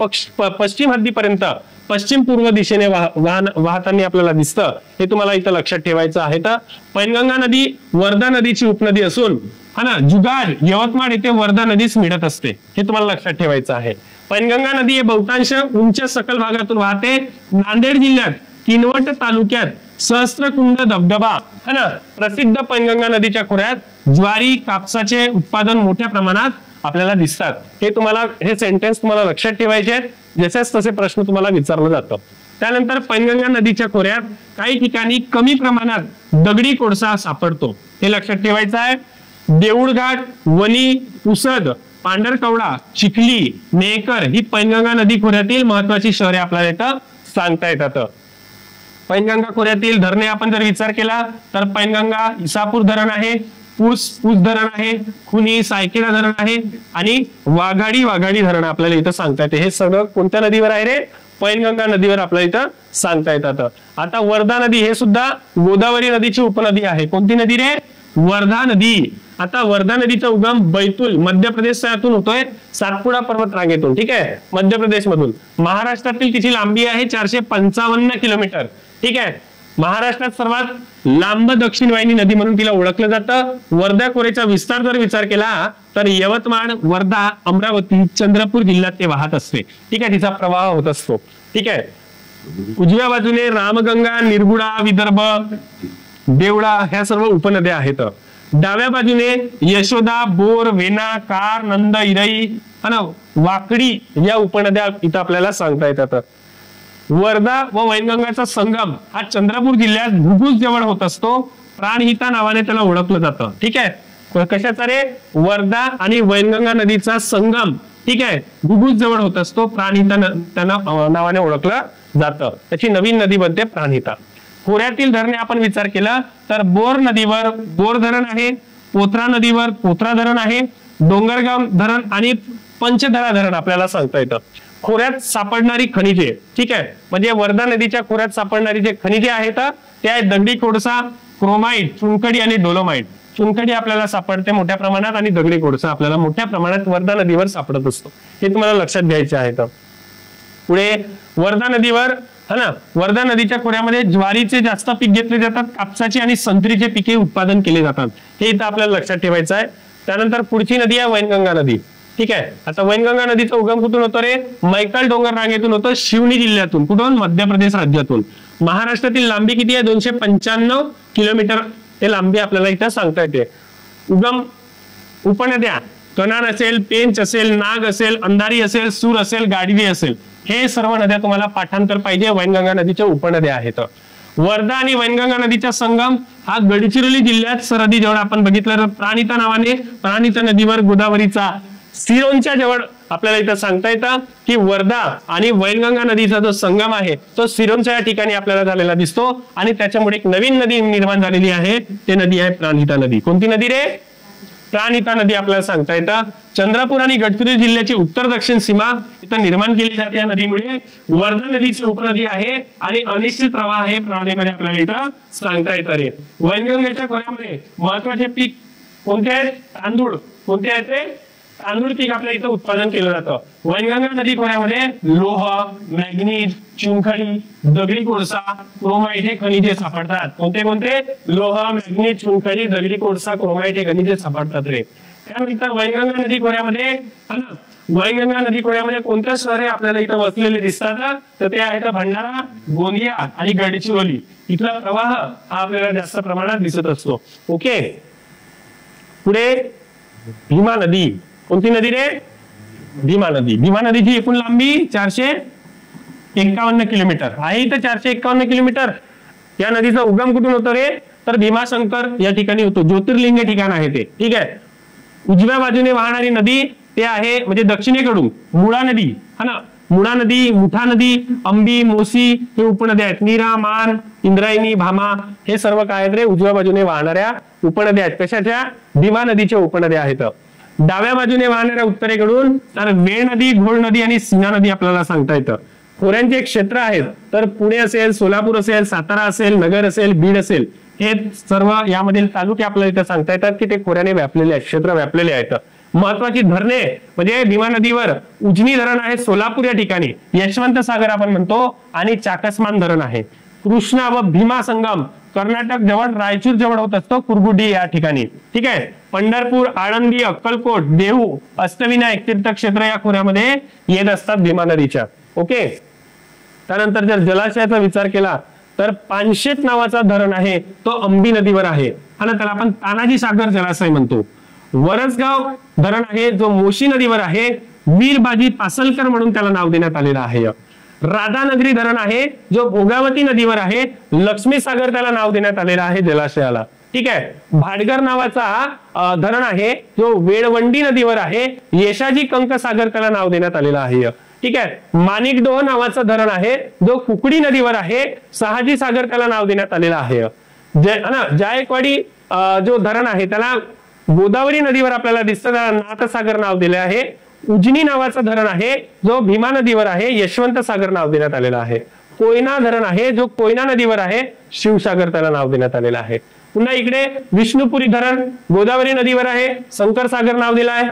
पश्चिम हद्दीपर्यंत पश्चिम पूर्व दिशेने वाहताना आपल्याला दिसतं, हे तुम्हाला इथं लक्षात ठेवायचं आहे. तर पैनगंगा नदी वर्धा नदीची उपनदी असून हा ना जुगाड, यवतमाळ येथे वर्धा नदीच मिळत असते, हे तुम्हाला लक्षात ठेवायचं आहे. पैनगंगा नदी हे बहुतांश उंच सखल भागातून वाहते. नांदेड जिल्ह्यात किनवट तालुक्यात सहस्त्रकुंड धबधबा है ना प्रसिद्ध पैनगंगा नदीच्या खोऱ्यात ज्वारी, कापसाचे उत्पादन मोठ्या प्रमाणात आपल्याला दिसतात. हे तुम्हाला हे सेंटेन्स तुम्हाला लक्षात ठेवायचे आहेत, जसेच तसे प्रश्न तुम्हाला विचारलं जातं. त्यानंतर पैनगंगा नदीच्या खोऱ्यात काही ठिकाणी कमी प्रमाणात दगडी कोळसा सापडतो, हे लक्षात ठेवायचं आहे. देऊळघाट, वणी, पुसद, पांढरकवडा, चिखली, मेहकर ही पैनगंगा नदी खोऱ्यातील महत्वाची शहरे आपल्याला इथं सांगता येतात. पैनगंगा खोऱ्यातील धरणे आपण जर विचार केला तर पैनगंगा इसापूर धरण आहे, पूस धरण आहे, खुनी सायकेडा धरण आहे आणि वाघाडी धरण आपल्याला इथं सांगता येते. हे सगळं कोणत्या नदीवर आहे रे, पैनगंगा नदीवर आपल्याला इथं सांगता येतात. आता वर्धा नदी हे सुद्धा गोदावरी नदीची उपनदी आहे. कोणती नदी रे, वर्धा नदी. आता वर्धा नदीचा उगम बैतूल मध्य प्रदेशातून होतोय, सातपुडा पर्वत रांगेतून. ठीक आहे, मध्य प्रदेश मधून. महाराष्ट्रातील तिची लांबी आहे 455 किलोमीटर. ठीक आहे. महाराष्ट्रात सर्वात लांब दक्षिण वाहिनी नदी म्हणून तिला ओळखलं जातं. वर्धा खोऱ्याचा विस्तार जर विचार केला तर यवतमाळ, वर्धा, अमरावती, चंद्रपूर जिल्ह्यात ते वाहत असते. ठीक आहे, तिचा प्रवाह होत असतो. ठीक आहे. उजव्या बाजूने रामगंगा, निरगुडा, विदर्भ, देवळा ह्या सर्व उपनद्या आहेत. डाव्या बाजूने यशोदा, बोर, वेना, कार, नंद, इरई आणि वाकडी या उपनद्या इथं आपल्याला सांगता येतात. वर्धा व वैनगंगाचा संगम हा चंद्रपूर जिल्ह्यात घुगुस जवळ होत असतो. प्राणहिता नावाने त्याला ओळखलं जातं. ठीक आहे. कशाचा रे, वर्धा आणि वैनगंगा नदीचा संगम. ठीक आहे, घुगुस जवळ होत असतो, प्राणहिता त्यांना नावाने ओळखलं जातं, त्याची नवीन नदी बनते प्राणहिता. खोऱ्यातील धरणे आपण विचार केला तर बोर नदीवर बोर धरण आहे, पोत्रा नदीवर पोत्रा धरण आहे, डोंगरगाव धरण आणि पंचधरा धरण आपल्याला सांगता येतं. खोऱ्यात सापडणारी खनिजे, ठीक आहे, म्हणजे वर्धा नदीच्या खोऱ्यात सापडणारी जे खनिजे आहेत ते आहेत दगडी कोळसा, क्रोमाइट, चुनखडी आणि डोलोमाइट. चुनखडी आपल्याला सापडते मोठ्या प्रमाणात आणि दगडी कोळसा आपल्याला मोठ्या प्रमाणात वर्धा नदीवर सापडत असतो. हे तुम्हाला लक्षात घ्यायचे आहे. पुढे वर्धा नदीवर वर्धा नदीच्या खोऱ्यामध्ये ज्वारीचे जास्त पीक घेतले जातात, कापसाचे आणि संत्रीचे पिके उत्पादन केले जातात. हे इथं आपल्याला लक्षात ठेवायचं आहे. त्यानंतर पुढची नदी आहे वैनगंगा नदी. ठीक आहे, आता वैनगंगा नदीचा उगम कुठून होतो रे? मैकल डोंगर रांगेतून होतो, शिवनी जिल्ह्यातून. कुठून? मध्य प्रदेश राज्यातून. महाराष्ट्रातील लांबी किती आहे? 295 किलोमीटर हे लांबी आपल्याला इथं सांगता येते. उगम उपनद्या कनान असेल, पेंच असेल, नाग असेल, अंधारी असेल, सूर असेल, गाडवी असेल, हे सर्व नद्या तुम्हाला पाठांतर पाहिजे. वैनगंगा नदीच्या उपनद्या आहेत. वर्धा आणि वैनगंगा नदीचा संगम हा गडचिरोली जिल्ह्यात सरहदी जवळ आपण बघितलं तर प्राणहिता नावाने, प्राणहिता नदीवर गोदावरीचा सिरोंच्या जवळ आपल्याला इथं सांगता येतं की वर्धा आणि वैनगंगा नदीचा जो संगम आहे तो सिरोंच्या या ठिकाणी आपल्याला झालेला दिसतो आणि त्याच्यामुळे एक नवीन नदी निर्माण झालेली आहे. ते नदी आहे प्राणहिता नदी. कोणती नदी रे? प्राणहिता नदी आपल्याला सांगता येतं. चंद्रपूर आणि गडचिरोली जिल्ह्याची उत्तर दक्षिण सीमा इथं निर्माण केली जाते या नदीमुळे. वर्धा नदीची उपनदी आहे आणि अनिश्चित प्रवाह आहे प्राणहिता आपल्याला इथं सांगता येतं रे. वैनगंगेच्या खोऱ्यामध्ये महत्वाचे पीक कोणते आहेत? तांदूळ. कोणते आहेत ते? तांदूळ पीक आपल्या इथं उत्पादन केलं जातं. वैनगंगा नदी खोऱ्यामध्ये लोह, मॅग्नीज, चुनखडी, दगडी कोळसा, क्रोमाइट हे खनिजे सापडतात. कोणते कोणते? लोह, मॅग्नीज, चुनखडी, दगडी कोळसा, क्रोमाइट हे खनिजे सापडतात रे. त्यानंतर वैनगंगा नदी खोऱ्यामध्ये वैनगंगा नदी खोऱ्यामध्ये कोणत्या शहरे आपल्याला इथं वसलेले दिसतात? तर ते आहेत भंडारा, गोंदिया आणि गडचिरोली. इथला प्रवाह हा आपल्याला जास्त प्रमाणात दिसत असतो. ओके, पुढे भीमा नदी. कोणती नदी रे? भीमा नदी. भीमा नदीची एकूण लांबी 451 किलोमीटर आहे. इथं 451 किलोमीटर. या नदीचा उगम कुठून होतो रे? तर भीमाशंकर या ठिकाणी होतो. ज्योतिर्लिंग ठिकाण आहे ते. ठीक आहे. उजव्या बाजूने वाहणारी नदी ते आहे म्हणजे दक्षिणेकडून मुळा नदी, मुळा नदी, मुठा नदी, अंबी, मोसी हे उपनद्या आहेत. नीरा, मान, इंद्रायणी, भामा हे सर्व काय आहेत रे? उजव्या बाजूने वाहणाऱ्या उपनद्या आहेत. कशाच्या? भीमा नदीच्या उपनद्या आहेत. डाव्या बाजूने वाहणाऱ्या उत्तरेकडून तर वेळ नदी, घोड नदी आणि सिन्हा नदी आपल्याला सांगता येतं. खोऱ्यांचे क्षेत्र आहेत तर पुणे असेल, सोलापूर असेल, सातारा असेल, नगर असेल, बीड असेल, हे सर्व यामधील तालुके आपल्याला इथं सांगता येतात की ते खोऱ्याने व्यापलेले आहेत, क्षेत्र व्यापलेले आहेत. महत्वाची धरणे म्हणजे भीमा नदीवर उजनी धरण आहे सोलापूर या ठिकाणी, यशवंत सागर आपण म्हणतो, आणि चाकसमान धरण आहे. कृष्णा व भीमा संगम कर्नाटक जवळ रायचूर जवळ होत असतो, कुरगुडी या ठिकाणी. ठीक आहे. पंढरपूर, आळंदी, अक्कलकोट, देहू, अष्टविनायक तीर्थक्षेत्र या खोऱ्यामध्ये येत असतात भीमा नदीच्या. ओके. त्यानंतर जर जलाशयाचा विचार केला तर पानशेत नावाचा धरण आहे तो अंबी नदीवर आहे आणि त्याला आपण तानाजी सागर जलाशय म्हणतो. वरसगाव धरण आहे जो मोशी नदीवर आहे, वीरबाजी पासलकर म्हणून त्याला नाव देण्यात आलेलं आहे. राधानगरी धरण आहे जो भोगावती नदीवर आहे, लक्ष्मी सागर त्याला नाव देण्यात आलेलं आहे जलाशयाला. ठीक आहे. भाटगर नावाचा धरण आहे जो वेळवंडी नदीवर आहे, येशाजी कंक सागर त्याला नाव देण्यात आलेलं आहे. ठीक आहे. माणिकडोह नावाचं धरण आहे जो कुकडी नदीवर आहे, सहाजी सागर त्याला नाव देण्यात आलेलं आहे. जायकवाडी जो धरण आहे त्याला गोदावरी नदीवर आपल्याला दिसतं, त्याला नाथसागर नाव दिले आहे. उजनी नावाचं धरण आहे जो भीमा नदीवर आहे, यशवंत सागर नाव देण्यात आलेलं आहे. कोयना धरण आहे जो कोयना नदीवर आहे, शिवसागर त्याला नाव देण्यात आलेलं आहे. पुन्हा इकडे विष्णुपुरी धरण गोदावरी नदीवर आहे, शंकर सागर नाव दिलं आहे.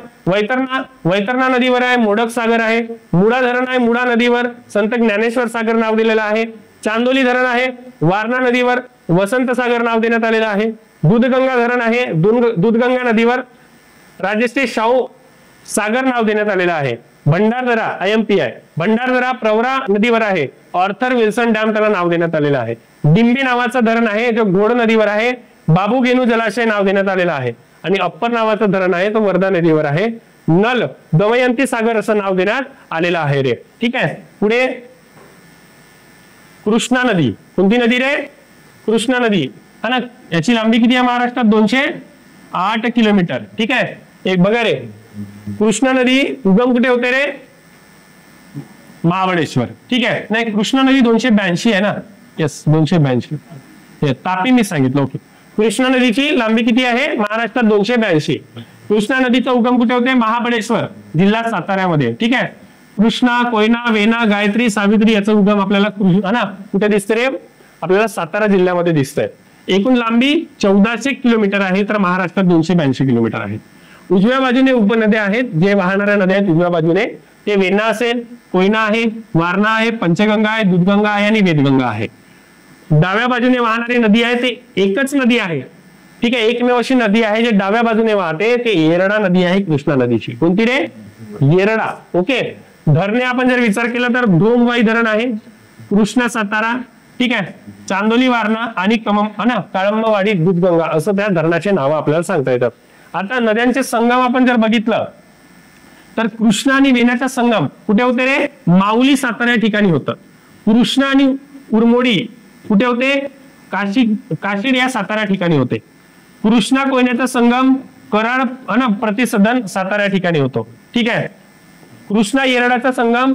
वैतरणा नदीवर आहे, मोडक सागर आहे. मुळा धरण आहे, मुळा नदीवर संत ज्ञानेश्वर सागर नाव दिलेलं आहे. चांदोली धरण आहे वारणा नदीवर, वसंत सागर नाव देण्यात आलेलं आहे. दूधगंगा धरण आहे दूधगंगा नदीवर, राजश्री शाहू सागर नाव देण्यात आलेलं आहे. भंडारदरा IMPI भंडारदरा प्रवरा नदीवर आहे, ऑर्थर विल्सन डॅम त्याला नाव देण्यात आलेलं आहे. डिंबी नावाचं धरण आहे जो घोड नदीवर आहे, बाबू गेनू जलाशय नाव देण्यात आलेलं आहे. आणि अप्पर नावाचं धरण आहे तो वर्धा नदीवर आहे, नल दमयंती सागर असं नाव देण्यात आलेलं आहे रे. ठीक आहे. पुढे कृष्णा नदी. कोणती नदी रे? कृष्णा नदी. हा ना, याची लांबी किती आहे महाराष्ट्रात? 208 किलोमीटर. ठीक आहे. एक बघा रे, कृष्णा नदी उगम कुठे होते रे? महाबळेश्वर, ठीक आहे. नाही, कृष्णा नदी 282 आहे ना, येस 282. तापी मी सांगितलं, ओके. कृष्णा नदीची लांबी किती आहे महाराष्ट्रात? 282. कृष्णा नदीचा उगम कुठे होते? महाबळेश्वर, जिल्हा साताऱ्यामध्ये, ठीक आहे. कृष्णा, कोयना, वेना, गायत्री, सावित्री याचा उगम आपल्याला कुठे दिसते रे? आपल्याला सातारा जिल्ह्यामध्ये दिसतंय. एकूण लांबी 1400 किलोमीटर आहे, तर महाराष्ट्रात 282 किलोमीटर आहे. उजव्या बाजूने उपनद्या आहेत, जे वाहणाऱ्या नद्या आहेत उजव्या बाजूने, ते वेना असेल, कोयना आहे, वारणा आहे, पंचगंगा आहे, दूधगंगा आहे आणि वेदगंगा आहे. डाव्या बाजूने वाहणारी नदी आहे ते एकच नदी आहे, ठीक आहे. एकमेव अशी नदी आहे जे डाव्या बाजूने वाहते, ते येरडा नदी आहे कृष्णा नदीची. कोणती रे? येरडा, ओके. धरणे आपण जर विचार केला तर धोमवाई धरण आहे, कृष्णा सातारा, ठीक आहे, चांदोली वारणा आणि काळंबवाडी दूधगंगा असं त्या धरणाचे नाव आपल्याला सांगता येतात. आता नद्यांचे संगम आपण जर बघितलं तर कृष्णा आणि वेण्याचा संगम कुठे होते रे? माऊली सातारा या ठिकाणी होतं. कृष्णा आणि उरमोडी कुठे होते? काशीड या सातारा ठिकाणी होते. कृष्णा कोयनेचा संगम कराड प्रतिसदन सातारा या ठिकाणी होतो, ठीक आहे. कृष्णा येरडाचा संगम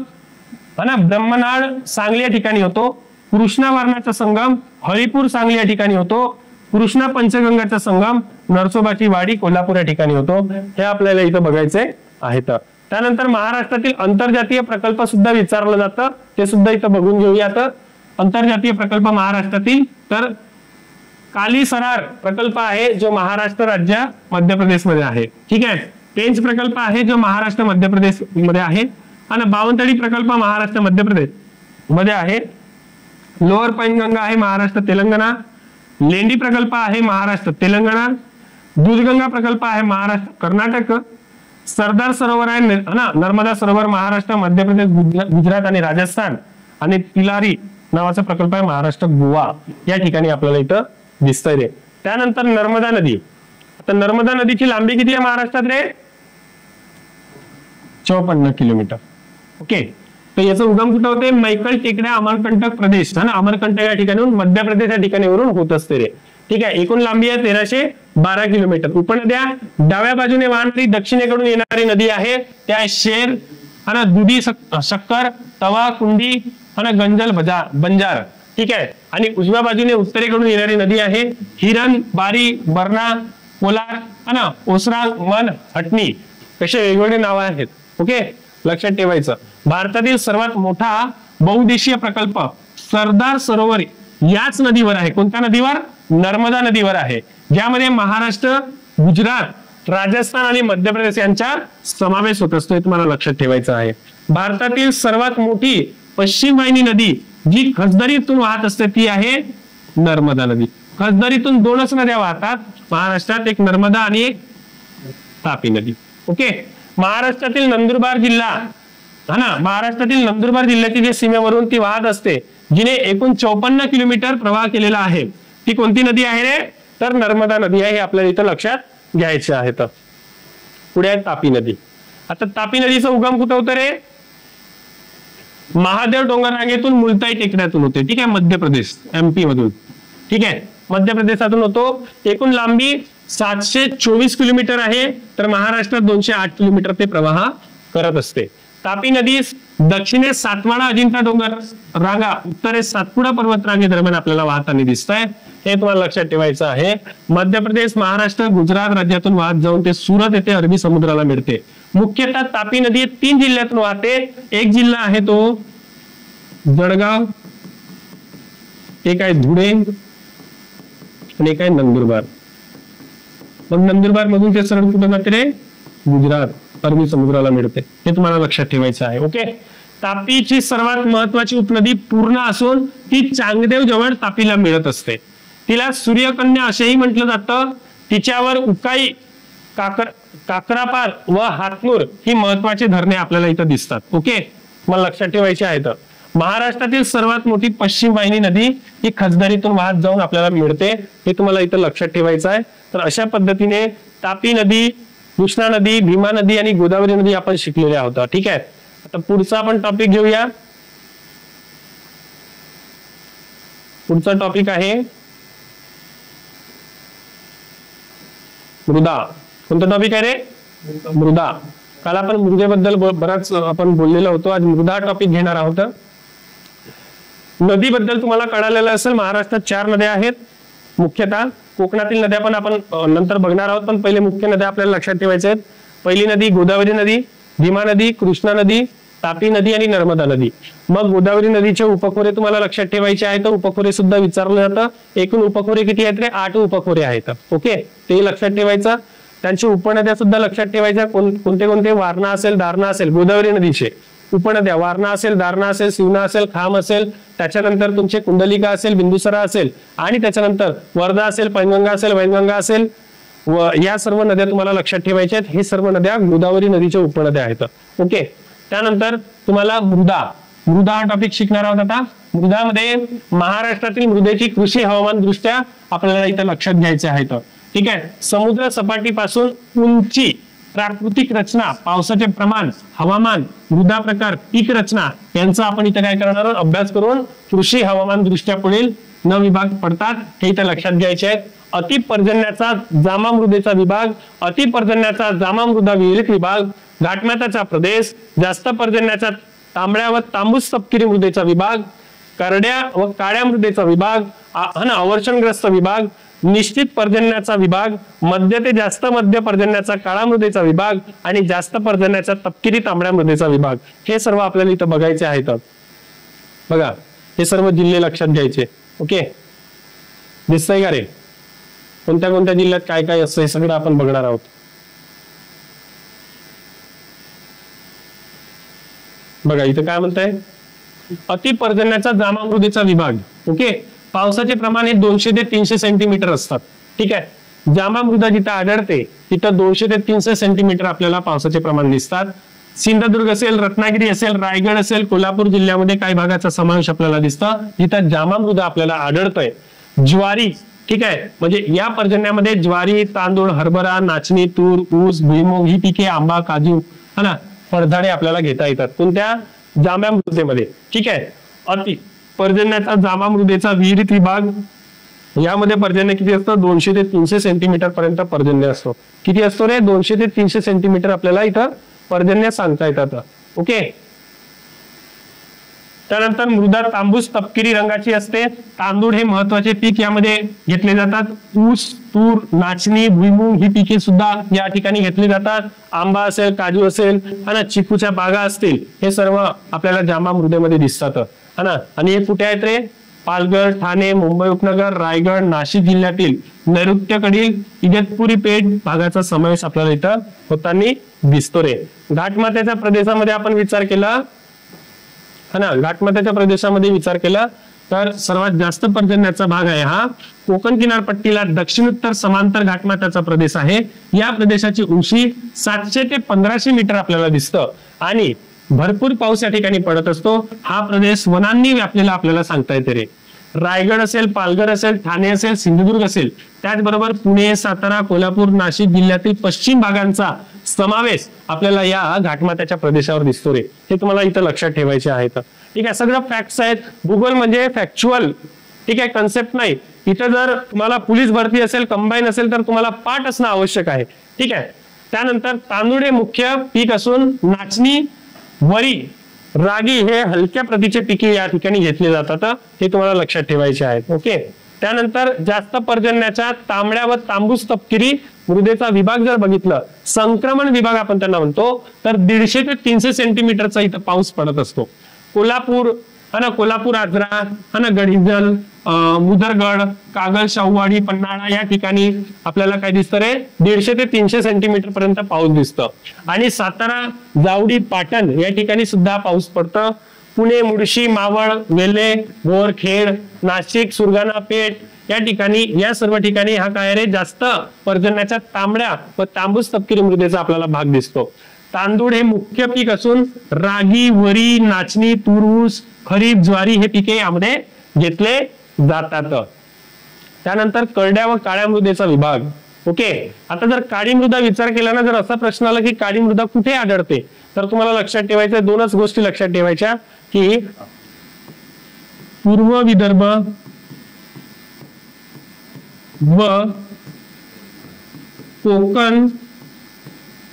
ब्रह्मनाळ सांगली या ठिकाणी होतो. कृष्णा वारणाचा संगम हरिपूर सांगली या ठिकाणी होतो. कृष्णा पंचगंगाचा संगम नरसोबाची वाडी कोल्हापूर या ठिकाणी होतो. हे आपल्याला इथं बघायचे आहेत. त्यानंतर महाराष्ट्रातील आंतरजातीय प्रकल्प सुद्धा विचारलं जातं, ते सुद्धा इथं बघून घेऊयात. आंतरजातीय प्रकल्प महाराष्ट्रातील तर कालीसरार प्रकल्प आहे, जो महाराष्ट्र राज्य मध्य प्रदेश मध्ये आहे, ठीक आहे. पेंच प्रकल्प आहे, जो महाराष्ट्र मध्य प्रदेश मध्ये आहे. आणि बावनथडी प्रकल्प महाराष्ट्र मध्य प्रदेश मध्ये आहे. लोअर पैनगंगा आहे महाराष्ट्र तेलंगणा. लेंडी प्रकल्प आहे महाराष्ट्र तेलंगणा. दूधगंगा प्रकल्प आहे महाराष्ट्र कर्नाटक. सरदार सरोवर आहे नर्मदा सरोवर महाराष्ट्र मध्य प्रदेश गुजरात आणि राजस्थान. आणि तिलारी नावाचा प्रकल्प आहे महाराष्ट्र गोवा या ठिकाणी आपल्याला इथं दिसतंय रे. त्यानंतर नर्मदा नदी. आता नर्मदा नदीची लांबी किती आहे महाराष्ट्रात रे? 54 किलोमीटर, ओके. तर याचं उगम कुठं होते? मैकल टेकड्या अमरकंटक प्रदेश, अमरकंटक या ठिकाणी मध्य प्रदेश या ठिकाणी वरून होत असते रे, ठीक आहे. एकूण लांबी आहे 1312 किलोमीटर. उपनद्या डाव्या बाजूने वाहणारी दक्षिणेकडून येणारी नदी आहे, त्या शेर आणि दुधी शक्कर, तवा, कुंडी आणि गंजल बंजार, ठीक आहे. आणि उजव्या बाजूने उत्तरेकडून येणारी नदी आहे हिरण, बारी, बर्णा, कोलार, ओसरांग, मन, हटणी, कसे वेगवेगळे नाव आहेत, ओके. लक्षात ठेवायचं. भारतातील सर्वात मोठा बहुउद्देशीय प्रकल्प सरदार सरोवर याच नदीवर आहे. कोणत्या नदीवर? नर्मदा नदीवर आहे, ज्यामध्ये महाराष्ट्र, गुजरात, राजस्थान आणि मध्य प्रदेश यांचा समावेश होत असतो. हे तुम्हाला लक्षात ठेवायचं आहे. भारतातील सर्वात मोठी पश्चिम वाहिनी नदी जी खसदरीतून वाहत असते ती आहे नर्मदा नदी. खसदरीतून 2च नद्या वाहतात महाराष्ट्रात, एक नर्मदा आणि एक तापी नदी, ओके. महाराष्ट्रातील नंदुरबार जिल्हा महाराष्ट्रातील नंदुरबार जिल्ह्याची जी सीमेवरून ती वाहत असते, जिने एकूण 54 किलोमीटर प्रवाह केलेला आहे, ती कोणती नदी आहे रे? तर नर्मदा नदी आहे. हे आपल्याला इथं लक्षात घ्यायचे आहे. तर पुढे आहे तापी नदी. आता तापी नदीचा उगम कुठं होतं रे? महादेव डोंगर रांगेतून मुलताई टेकड्यातून होते, ठीक आहे, मध्य प्रदेश MP मधून, ठीक आहे, मध्य प्रदेशातून होतो. एकूण लांबी 724 किलोमीटर आहे, तर महाराष्ट्रात 208 किलोमीटर ते प्रवाह करत असते. तापी नदी दक्षिणेस सातवाडा अजिंठा डोंगर रांगा, उत्तरेस सातपुडा पर्वत रांगे दरम्यान आपल्याला वाहताना दिसत आहे. हे तुम्हाला लक्षात ठेवायचं आहे. मध्य प्रदेश, महाराष्ट्र, गुजरात राज्यातून वाहत जाऊन ते सुरत येथे अरबी समुद्राला मिळते. मुख्यतः तापी नदी 3 जिल्ह्यातून वाहते. एक जिल्हा आहे तो जळगाव, एक आहे धुळे आणि एक आहे नंदुरबार. मग नंदुरबार मधून ते सरळ कुठं जाते रे? गुजरात, अरबी समुद्राला मिळते. हे तुम्हाला लक्षात ठेवायचं आहे, ओके. तापीची सर्वात महत्वाची उपनदी पूर्णा असून ती चांगदेव जवळ तापीला मिळत असते. तिला सूर्यकन्या असेही म्हटलं जातं. तिच्यावर उकाई, काकरापार व हातनूर ही महत्वाची धरणे आपल्याला इथं दिसतात, ओके. मला लक्षात ठेवायचे आहेत. महाराष्ट्रातील सर्वात मोठी पश्चिम वाहिनी नदी ही खसदरीतून वाहत जाऊन आपल्याला मिळते. हे तुम्हाला इथं लक्षात ठेवायचं आहे. तर अशा पद्धतीने तापी नदी, कृष्णा नदी, भीमा नदी आणि गोदावरी नदी आपण शिकलेले आहोत, ठीक आहे. आता पुढचा आपण टॉपिक घेऊया. पुढचा टॉपिक आहे मृदा. कोणता टॉपिक आहे रे? मृदा. काल आपण मृदेबद्दल बराच आपण बोललेलो होतो. आज मृदा टॉपिक घेणार आहोत. नदीबद्दल तुम्हाला कळालेलं असेल, महाराष्ट्रात 4 नद्या आहेत मुख्यतः. कोकणातील नद्या पण आपण नंतर बघणार आहोत, पण पहिले मुख्य नद्या आपल्याला लक्षात ठेवायच्या आहेत. पहिली नदी गोदावरी नदी, भीमा नदी, कृष्णा नदी, तापी नदी आणि नर्मदा नदी. मग गोदावरी नदीचे उपखोरे तुम्हाला लक्षात ठेवायचे आहेत. उपखोरे सुद्धा विचारलं जातं. एकूण उपखोरे किती आहेत रे? 8 उपखोरे आहेत. ओके, ते लक्षात ठेवायचं. त्यांची उपनद्या सुद्धा लक्षात ठेवायच्या. कोणते कोणते? वारणा असेल, दारणा असेल. गोदावरी नदीचे उपनद्या वारणा असेल, दारणा असेल, शिवना असेल, खाम असेल, त्याच्यानंतर तुमचे कुंडलिका असेल, बिंदुसरा असेल, आणि त्याच्यानंतर वर्धा असेल, पैनगंगा असेल, वैनगंगा असेल. व या सर्व नद्या तुम्हाला लक्षात ठेवायच्या आहेत. हे सर्व नद्या गोदावरी नदीच्या उपनद्या आहेत. ओके, त्यानंतर तुम्हाला मृदा हा टॉपिक शिकणार आहोत. आता मृदामध्ये महाराष्ट्रातील मृदेची कृषी हवामान दृष्ट्या आपल्याला इथं लक्षात घ्यायचे आहेत. ठीक आहे, समुद्र सपाटीपासून उंची, प्राकृतिक रचना, पावसाचे प्रमाण, हवामान, मृदा प्रकार, पीक रचना यांचा आपण इथं काय करणार आहोत? अभ्यास करून कृषी हवामान दृष्ट्या पुढील 9 विभाग पडतात हे इथं लक्षात घ्यायचे आहेत. अतिपर्जन्याचा जामा मृदेचा विभाग, अतिपर्जन्याचा जामा मृदा विहिरीत विभाग, घाटमाताचा प्रदेश, जास्त पर्जन्याचा तांबड्या व तांबूस तपकिरी मृदेचा विभाग, करड्या व काळ्या मृदेचा विभाग, अवर्षणग्रस्त विभाग, निश्चित पर्जन्याचा विभाग, मध्य ते जास्त मध्य पर्जन्याचा काळा मृदेचा विभाग आणि जास्त पर्जन्याचा तपकिरी तांबड्या मृदेचा विभाग. हे सर्व आपल्याला इथं बघायचे आहेत. बघा, हे सर्व जिल्हे लक्षात घ्यायचे. ओके, दिसतंय का रे? कोणत्या कोणत्या जिल्ह्यात काय काय असतं हे सगळं आपण बघणार आहोत. बघा इथं काय म्हणताय? अतिपर्जन्याचा जामा मृदेचा विभाग. ओके, पावसाचे प्रमाण हे 200 ते 300 सेंटीमीटर असतात. ठीक आहे, जामा मृदा जिथं आढळते तिथं 200 ते 300 सेंटीमीटर आपल्याला पावसाचे प्रमाण दिसतात. सिंधुदुर्ग असेल, रत्नागिरी असेल, रायगड असेल, कोल्हापूर जिल्ह्यामध्ये काही भागाचा समावेश आपल्याला दिसतं जिथं जामा मृदा आपल्याला आढळतोय. ज्वारी, ठीक आहे, म्हणजे या पर्जन्यामध्ये ज्वारी, तांदूळ, हरभरा, नाचणी, तूर, ऊस, भुईमूग ही पिके, आंबा, काजू, है ना, फळझाडे आपल्याला घेता येतात. कोणत्या? जाम्या मृदेमध्ये. ठीक आहे, अति पर्जन्याचा जामा मृदेचा विहिरीत विभाग, यामध्ये पर्जन्य किती असतं? 200 ते 300 सेंटीमीटर पर्यंत पर्जन्य असतो. किती असतो रे? 200 ते 300 सेंटीमीटर आपल्याला इथं पर्जन्य सांगता येतात. ओके, त्यानंतर मृदा तांबूस तपकिरी रंगाची असते. तांदूळ हे महत्वाचे पीक यामध्ये घेतले जातात. ऊस, तूर, नाचणी, भुईमूग ही पिके सुद्धा या ठिकाणी घेतली जातात. आंबा असेल, काजू असेल, है ना, चिकूच्या बागा असतील, हे सर्व आपल्याला जांबा मृदेमध्ये दिसतात. है ना, आणि हे कुठे आहेत रे? पालघर, ठाणे, मुंबई उपनगर, रायगड, नाशिक जिल्ह्यातील नैऋत्येकडील इगतपुरी पेठ भागाचा समावेश आपल्याला इथं होताना दिसतो रे. घाटमाथ्याच्या प्रदेशामध्ये आपण विचार केला, है ना, घाटमाथ्याच्या प्रदेशामध्ये विचार केला तर सर्वात जास्त पर्जन्याचा भाग आहे हा कोकण किनारपट्टीला दक्षिणोत्तर समांतर घाटमाथ्याचा प्रदेश आहे. या प्रदेशाची उंची 700 ते 1500 मीटर आपल्याला दिसतं आणि भरपूर पाऊस या ठिकाणी पडत असतो. हा प्रदेश वनांनी व्यापलेला आपल्याला सांगता येते रे. रायगड असेल, पालघर असेल, ठाणे असेल, सिंधुदुर्ग असेल, त्याचबरोबर पुणे, सातारा, कोल्हापूर, नाशिक जिल्ह्यातील पश्चिम भागांचा समावेश आपल्याला या घाटमाथ्याच्या प्रदेशावर दिसतो रे. हे तुम्हाला इथं लक्षात ठेवायचे आहेत. ठीक आहे, सगळं फॅक्ट्स आहेत. भूगोल म्हणजे फॅक्च्युअल, ठीक आहे, कन्सेप्ट नाही. इथं जर तुम्हाला पोलीस भरती असेल, कंबाईन असेल तर तुम्हाला पाठ असणं आवश्यक आहे. ठीक आहे, त्यानंतर तांदूळ हे मुख्य पीक असून नाचणी, वरी, रागी हे हलक्या प्रतीचे पिके या ठिकाणी घेतले जातात. हे तुम्हाला लक्षात ठेवायचे आहेत. ओके, त्यानंतर जास्त पर्जन्याच्या तांबड्या व तांबूस तपकिरी मृदेचा विभाग जर बघितलं, संक्रमण विभाग आपण त्यांना म्हणतो, तर 150 ते 300 सेंटीमीटरचा इथं पाऊस पडत असतो. कोल्हापूर, है ना, कोल्हापूर, आजरा, है ना, गडिंजल, मुदरगड, कागल, शाहूवाडी, पन्हाळा या ठिकाणी आपल्याला काय दिसतं रे? 150 ते 300 सेंटीमीटर पर्यंत पाऊस दिसतं. आणि सातारा, जावडी, पाटण या ठिकाणी सुद्धा पाऊस पडतं. पुणे, मुळशी, मावळ, वेल्हे, बोरखेड, नाशिक, सुरगाणा पेठ या ठिकाणी, या सर्व ठिकाणी हा काय रे? जास्त पर्जन्याच्या तांबड्या व तांबूस तपकिरी मृदेचा आपल्याला भाग दिसतो. तांदूळ हे मुख्य पीक असून रागी, वरी, नाचणी, तूर, ऊस, खरीप, ज्वारी हे पिके यामध्ये घेतले जातात. त्यानंतर करड्या व काळ्या मृदेचा विभाग. ओके, आता जर काळी मृदा विचार केला ना, जर असा प्रश्न आला की काळी मृदा कुठे आढळते, तर तुम्हाला लक्षात ठेवायच्या 2च गोष्टी लक्षात ठेवायच्या की पूर्व विदर्भ व कोकण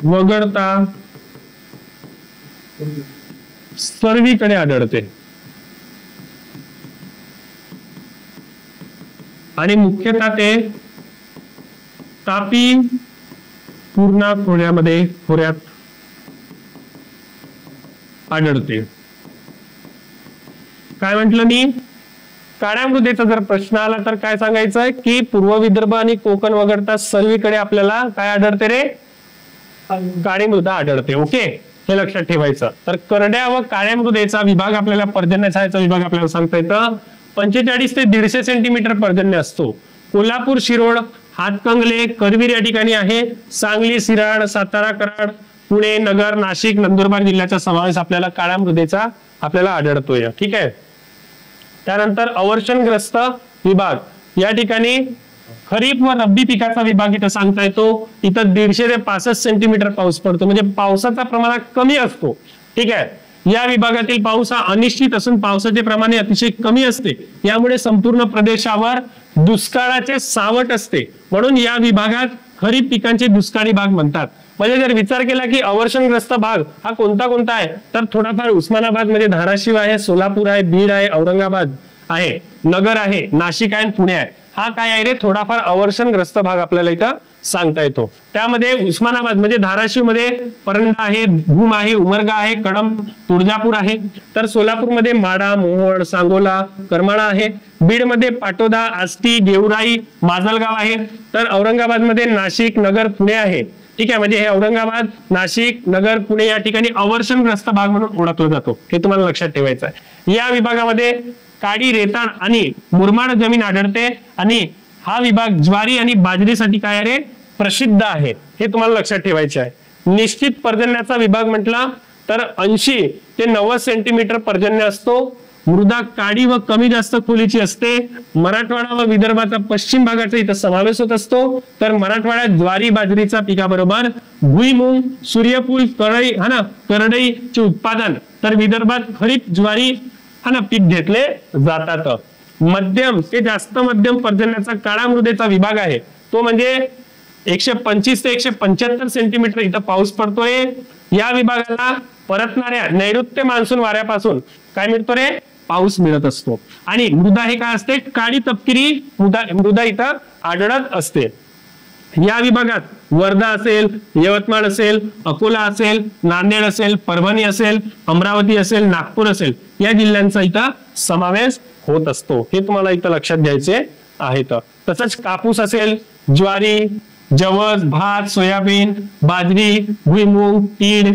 वगळता सर्वीकडे आढळते आणि मुख्यतः ते तापी पूर्णा खोऱ्यात आढळते. काय म्हटलं मी, काळ्या मृदेचा जर प्रश्न आला तर काय सांगायचं की पूर्व विदर्भ आणि कोकण वगळता सर्वीकडे आपल्याला काय आढळते रे, काळी मृदा आढळते. ओके, हे लक्षात ठेवायचं. तर करड्या व काळ्या मृदेचा विभाग आपल्याला पर्जन्य छायाचा विभाग आपल्याला सांगता येतं 45 ते 150 सेंटीमीटर पर्जन्य असतो. कोल्हापूर, शिरोळ, हातकंगले, करवीर या ठिकाणी आहे. सांगली, सिराड, सातारा, कराड, पुणे, नगर, नाशिक, नंदुरबार जिल्ह्याचा समावेश आपल्याला काळ्या मृदेचा आपल्याला आढळतोय. ठीक आहे. त्यानंतर अवर्षणग्रस्त विभाग या ठिकाणी खरीप व रब्बी पिकाचा विभाग इथं सांगता येतो. इथं 150 ते 65 सेंटीमीटर पाऊस पडतो, म्हणजे पावसाचा प्रमाण कमी असतो. ठीक आहे. या विभागातील पाऊस हा अनिश्चित असून पावसाचे प्रमाण अतिशय कमी असते. यामुळे संपूर्ण प्रदेशावर दुष्काळाचे सावट असते. म्हणून या विभागात खरीप पिकांचे दुष्काळी भाग म्हणतात. म्हणजे जर विचार केला की अवर्षणग्रस्त भाग हा कोणता कोणता आहे, तर थोडाफार उस्मानाबाद मध्ये धाराशिव आहे, सोलापूर आहे, बीड आहे, औरंगाबाद आहे, नगर आहे, नाशिक आहे, पुणे आहे. हा काय आहे रे, थोडाफार अवर्षणग्रस्त भाग आपल्याला इथं सांगता येतो. त्यामध्ये उस्मानाबाद म्हणजे धाराशिव मध्ये परंडा आहे, भूम आहे, उमरगा आहे, कळंब, तुळजापूर आहे. तर सोलापूरमध्ये माडा, मोहोळ, सांगोला, करमाळा आहे. बीड मध्ये पाटोदा, आष्टी, गेवराई, माजलगाव आहे. तर औरंगाबाद मध्ये नाशिक, नगर, पुणे आहे. ठीक आहे. म्हणजे हे औरंगाबाद, नाशिक, नगर, पुणे या ठिकाणी अवर्षणग्रस्त भाग म्हणून ओळखला जातो. हे तुम्हाला लक्षात ठेवायचं आहे. या विभागामध्ये काळी रेताळ आणि मुरमाड जमीन आढळते आणि हा विभाग ज्वारी आणि बाजरीसाठी काय आहे प्रसिद्ध आहे. हे तुम्हाला लक्षात ठेवायचे आहे. निश्चित पर्जन्याचा विभाग म्हटला तर 80 ते 90 सेंटीमीटर पर्जन्य असतो. मृदा काळी व कमी जास्त खोलीची असते. मराठवाडा व विदर्भाचा पश्चिम भागाचा इथं समावेश होत असतो. तर मराठवाड्यात ज्वारी बाजरीचा पिकाबरोबर भुईमूग, सूर्यफूल, करडईचे उत्पादन, तर विदर्भात खरीप ज्वारी पीक घेतले जातात. मध्यम ते जास्त मध्यम पर्जन्याचा काळा मृदेचा विभाग आहे तो म्हणजे 125 ते 175 सेंटीमीटर इथं पाऊस पडतोय. या विभागाला परतणाऱ्या नैऋत्य मान्सून वाऱ्यापासून काय मिळतो रे, पाऊस मिळत असतो. आणि मृदा हे काय असते, काळी तपकिरी मृदा इथं आढळत असते. या विभागात वर्धा असेल, यवतमाळ असेल, अकोला असेल, नांदेड असेल, परभणी असेल, अमरावती असेल, नागपूर असेल या जिल्ह्यांचा इथं समावेश होत असतो. हे तुम्हाला इथं लक्षात घ्यायचे आहेत. तसंच कापूस असेल, ज्वारी, जवस, भात, सोयाबीन, बाजरी, भुईमूग, तीळ,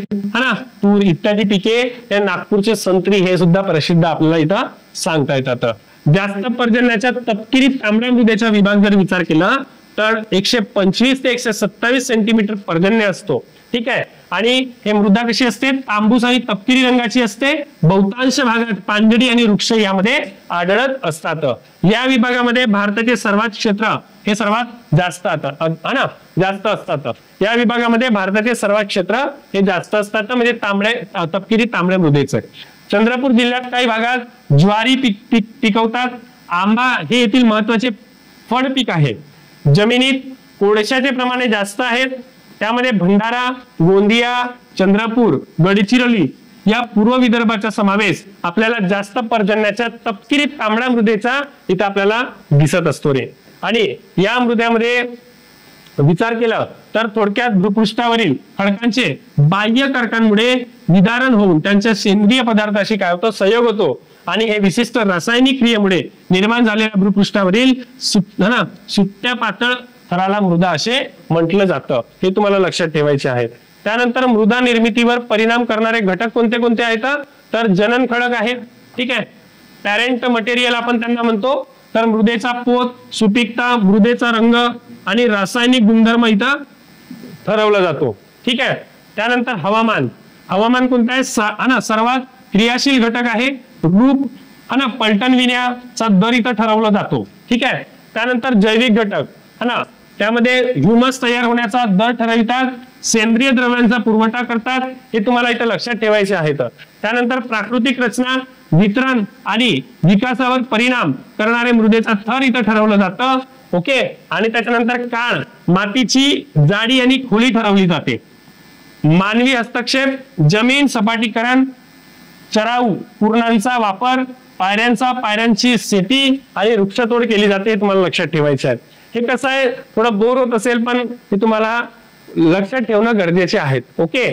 तूर इत्यादी पिके या नागपूरचे संत्री हे सुद्धा प्रसिद्ध आपल्याला इथं सांगता येतात. जास्त पर्जन्याच्या तपकिरी तांबड्या मृदेचा विभाग जर विचार केला तर 125 ते 127 सेंटीमीटर पर्जन्य असतो. ठीक आहे. आणि हे मृदा कशी असते, तांबूस आणि तपकिरी रंगाची असते. बहुतांश भागात पानझडी आणि वृक्ष यामध्ये आढळत असतात. या विभागामध्ये भारताचे सर्वात क्षेत्र हे सर्वात जास्त जास्त असतात. या विभागामध्ये भारताचे सर्वात क्षेत्र हे जास्त असतात म्हणजे तपकिरी तांबड्या मृदेचे. चंद्रपूर जिल्ह्यात काही भागात ज्वारी पिकवतात. आंबा हे येथील महत्वाचे फळ पीक आहे. जमिनीत कोळशाचे प्रमाणे जास्त आहेत. त्यामध्ये भंडारा, गोंदिया, चंद्रपूर, गडचिरोली या पूर्व विदर्भाचा समावेश आपल्याला जास्त पर्जन्याच्या तपकिरी तांबड्या मृदेचा इथं आपल्याला दिसत असतो रे. आणि या मृद्यामध्ये विचार केला तर थोडक्यात भूपृष्ठावरील खडकांचे बाह्य कर्कांमुळे निधारण होऊन त्यांच्या सेंद्रिय पदार्थाशी काय होतो, संयोग होतो. आणि हे विशिष्ट रासायनिक क्रियेमुळे निर्माण झालेल्या भूपृष्ठावरील सुट्ट्या पातळ थराला मृदा असे म्हटलं जातं. हे तुम्हाला लक्षात ठेवायचे आहेत. त्यानंतर मृदा निर्मितीवर परिणाम करणारे घटक कोणते कोणते आहेत तर जनन खडक आहेत. ठीक आहे. पॅरेंट मटेरियल आपण त्यांना म्हणतो. तर मृदेचा पोत, सुपीकता, मृदेचा रंग आणि रासायनिक गुणधर्म इथं ठरवला जातो. ठीक आहे. त्यानंतर हवामान कोणतं आहे, सर्वात क्रियाशील घटक आहे. रूप पलटण विण्याचा दर इथं ठरवला जातो. ठीक आहे. त्यानंतर जैविक घटक त्यामध्ये ह्युमस तयार होण्याचा दर ठरवितात. सेंद्रिय द्रव्यांचा पुरवठा करतात. हे तुम्हाला इथं लक्षात ठेवायचे आहेत. त्यानंतर प्राकृतिक रचना, वितरण आणि विकासावर परिणाम करणारे मृदेचा थर इथं ठरवलं जातं. ओके. आणि त्याच्यानंतर काळ, मातीची जाडी आणि खोली ठरवली जाते. मानवी हस्तक्षेप, जमीन सपाटीकरण, चराऊ पूर्णांचा वापर, पायऱ्यांची शेती आणि वृक्षतोड केली जाते, हे तुम्हाला लक्षात ठेवायचे आहे. हे कसं आहे, थोडं बोर होत असेल पण हे तुम्हाला लक्षात ठेवणं गरजेचे आहेत. ओके.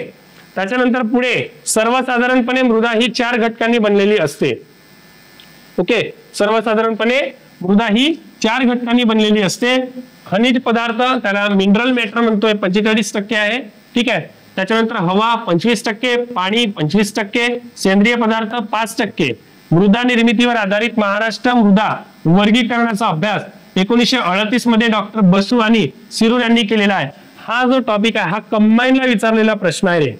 त्याच्यानंतर पुढे सर्वसाधारणपणे मृदा ही 4 घटकांनी बनलेली असते. ओके. सर्वसाधारणपणे मृदा ही 4 घटकांनी बनलेली असते. खनिज पदार्थ, त्याला मिनरल मॅटर म्हणतोय, 45% आहे. ठीक आहे. त्याच्यानंतर हवा 25%, पाणी 25%, सेंद्रिय पदार्थ 5%. मृदा निर्मितीवर आधारित महाराष्ट्र मृदा वर्गीकरणाचा अभ्यास 1938 मध्ये डॉक्टर बसू आणि सिरूर यांनी केलेला आहे. हा जो टॉपिक आहे हा कंबाईनला विचारलेला प्रश्न आहे रे.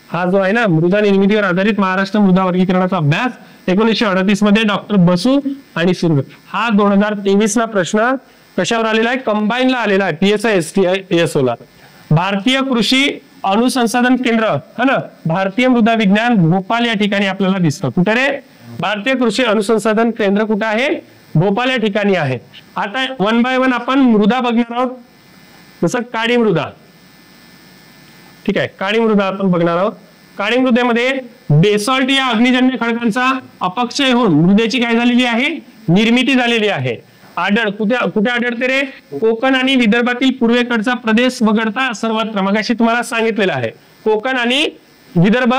हा जो आहे ना, मृदा निर्मितीवर आधारित महाराष्ट्र मृदा वर्गीकरणाचा अभ्यास 1938 मध्ये डॉक्टर बसू आणि सिरूर, हा 2023 ला प्रश्न कशावर आलेला आहे, कंबाईनला आलेला आहे, PSI STI ला. भारतीय कृषी अनुसंधान केंद्र है ना, भारतीय मृदा विज्ञान भोपाल या ठिकाणी आपल्याला दिसतं. कुठे रे, भारतीय कृषी अनुसंधान केंद्र कुठे आहे, भोपाल या ठिकाणी आहे. आता 1 बाय 1 आपण मृदा बघणार आहोत. जसं काळी मृदा, ठीक आहे, काळी मृदा आपण बघणार आहोत. काळी मृदेमध्ये बेसॉल्ट या अग्निजन्य खडकांचा अपक्षय होऊन मृदेची काय झालेली आहे, निर्मिती झालेली आहे. कुठे आढळते रे, कोकण आणि विदर्भातील पूर्वेकडचा प्रदेश वगळता सर्वत्र. मगाशी तुम्हाला सांगितलेलं आहे, कोकण आणि विदर्भ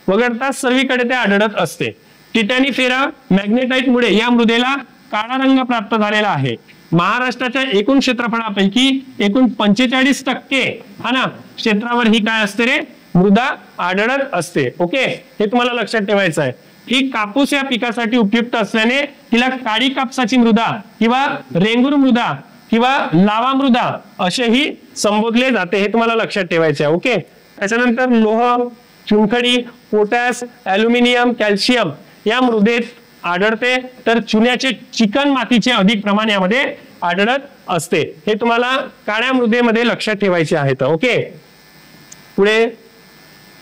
वगळता सर्वीकडे ते आढळत असते. टिटॅनिफेरा मॅग्नेटाइट मुळे या मृदेला काळा रंग प्राप्त झालेला आहे. महाराष्ट्राच्या एकूण क्षेत्रफळापैकी एकूण 45% हा ना क्षेत्रावर ही काय असते रे, मृदा आढळत असते. ओके. हे तुम्हाला लक्षात ठेवायचं आहे. ही कापूस या पिकासाठी उपयुक्त असल्याने तिला काळी कापसाची मृदा किंवा रेंगूर मृदा किंवा लावा मृदा असेही संबोधले जाते, हे तुम्हाला लक्षात ठेवायचे आहे. ओके. त्याच्यानंतर लोह, चुनखडी, पोटॅश, ॲल्युमिनियम, कॅल्शियम या मृदेत आढळते, तर चुन्याचे चिकन मातीचे अधिक प्रमाण यामध्ये आढळत असते. हे तुम्हाला काळ्या मृदेमध्ये लक्षात ठेवायचे आहेत. ओके. पुढे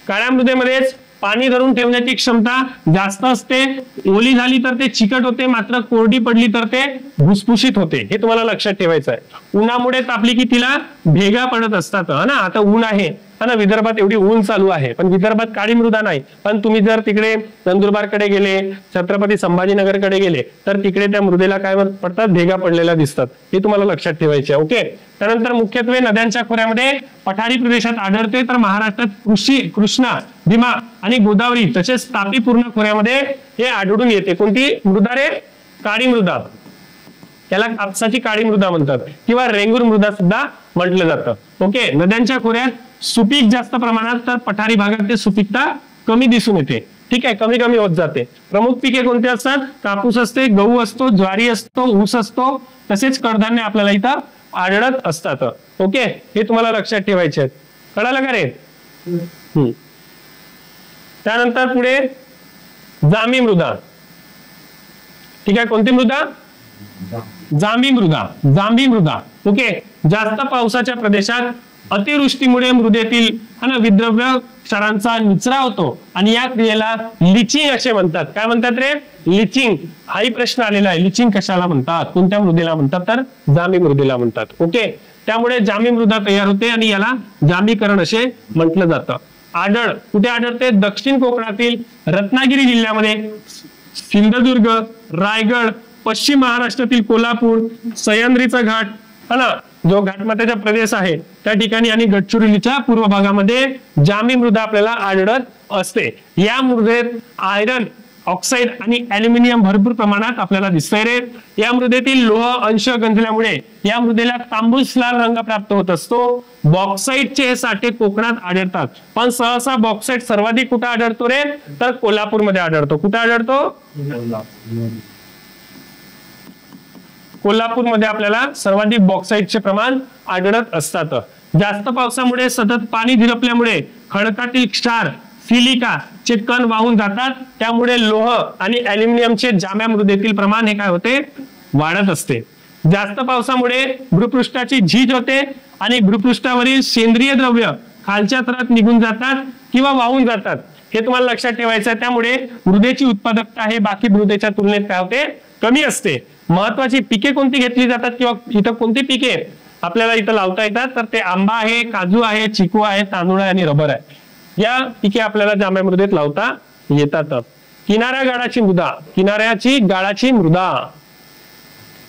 काळ्या मृदेमध्येच पाणी धरून ठेवण्याची क्षमता जास्त असते. ओली झाली तर ते चिकट होते, मात्र कोरडी पडली तर ते भुसभुशीत होते, हे तुम्हाला लक्षात ठेवायचं आहे. उन्हामुळे तापली की तिला भेगा पडत असतात ना. आता ऊन आहे ना, विदर्भात एवढी ऊन चालू आहे, पण विदर्भात काळी मृदा नाही. पण तुम्ही जर तिकडे नंदुरबारकडे गेले, छत्रपती संभाजीनगरकडे गेले, तर तिकडे त्या मृदेला काय पडतात, भेगा पडलेल्या दिसतात, हे तुम्हाला लक्षात ठेवायचे. ओके. त्यानंतर मुख्यत्वे नद्यांच्या खोऱ्यामध्ये पठारी प्रदेशात आढळते, तर महाराष्ट्रात कृष्णा, भीमा आणि गोदावरी तसेच तापी पूर्ण खोऱ्यामध्ये हे आढळून येते. कोणती मृदा रे, काळी मृदा. त्याला कापसाची काळी मृदा म्हणतात किंवा रेंगूर मृदा सुद्धा म्हटलं जातं. ओके. नद्यांच्या खोऱ्यात सुपीक जास्त प्रमाणात, तर पठारी भागात ते सुपीकता कमी दिसून येते. ठीक आहे, कमी कमी होत जाते. प्रमुख पिके कोणती असतात, कापूस असते, गहू असतो, ज्वारी असतो, ऊस असतो, तसेच कडधान्य आपल्याला इथं आढळत असतात. ओके. हे तुम्हाला लक्षात ठेवायचे आहेत. कळालं का रे. त्यानंतर पुढे जांभी मृदा. ठीक आहे, कोणती मृदा, जांभी मृदा. जांभी मृदा. ओके. जास्त पावसाच्या प्रदेशात अतिवृष्टीमुळे मृदेतील विद्रव्य क्षारांचा निचरा होतो आणि या क्रियेला लिचिंग असे म्हणतात. काय म्हणतात रे, लिचिंग. हाही प्रश्न आलेला आहे, लिचिंग कशाला म्हणतात, कोणत्या मृदेला म्हणतात, तर जांभी मृदेला म्हणतात. ओके. त्यामुळे जांभी मृदा तयार होते आणि याला जांभीकरण असे म्हटलं जातं. कुठे आढळते, दक्षिण कोकणातील रत्नागिरी जिल्ह्यामध्ये, सिंधुदुर्ग, रायगड, पश्चिम महाराष्ट्रातील कोल्हापूर, सह्याद्रीचा घाट है ना, जो घाटमाथ्याचा प्रदेश आहे त्या ठिकाणी, आणि गडचिरोलीच्या पूर्व भागामध्ये जांभी मृदा आपल्याला आढळत असते. या मृदेत आयरन ऑक्साईड आणि ॲल्युमिनियम भरपूर प्रमाणात आपल्याला दिसतंय रे. या मृदेतील लोह अंश गंजल्यामुळे या मृदेला तांबूस लाल रंग प्राप्त होत असतो. बॉक्साईटचे हे साठे कोकणात आढळतात, पण सहसा बॉक्साईट सर्वाधिक कुठे आढळतो रे, तर कोल्हापूरमध्ये आढळतो. कुठे आढळतो, कोल्हापूरमध्ये आपल्याला सर्वाधिक बॉक्साईटचे प्रमाण आढळत असतात. जास्त पावसामुळे सतत पाणी झिरपल्यामुळे खडकातील क्षार, सिलिका चे कण वाहून जातात, त्यामुळे लोह आणि ॲल्युमिनियमचे जांभ्या मृदेतील प्रमाण हे काय होते, वाढत असते. जास्त पावसामुळे भूपृष्ठाची झीज होते आणि भूपृष्ठावरील सेंद्रिय द्रव्य खालच्या थरात निघून जातात किंवा वाहून जातात, हे तुम्हाला लक्षात ठेवायचं आहे. त्यामुळे मृदेची उत्पादकता हे बाकी मृदेच्या तुलनेत काय होते, कमी असते. महत्वाची पिके कोणती घेतली जातात किंवा इथं कोणती पिके, आपल्याला इथं लावता येतात, तर ते आंबा आहे, काजू आहे, चिकू आहे, तांदूळ आहे आणि रबर आहे. या पिके आपल्याला जांभ्या मृदेत लावता येतात. किनाऱ्या गाळाची मृदा, किनाऱ्याची गाळाची मृदा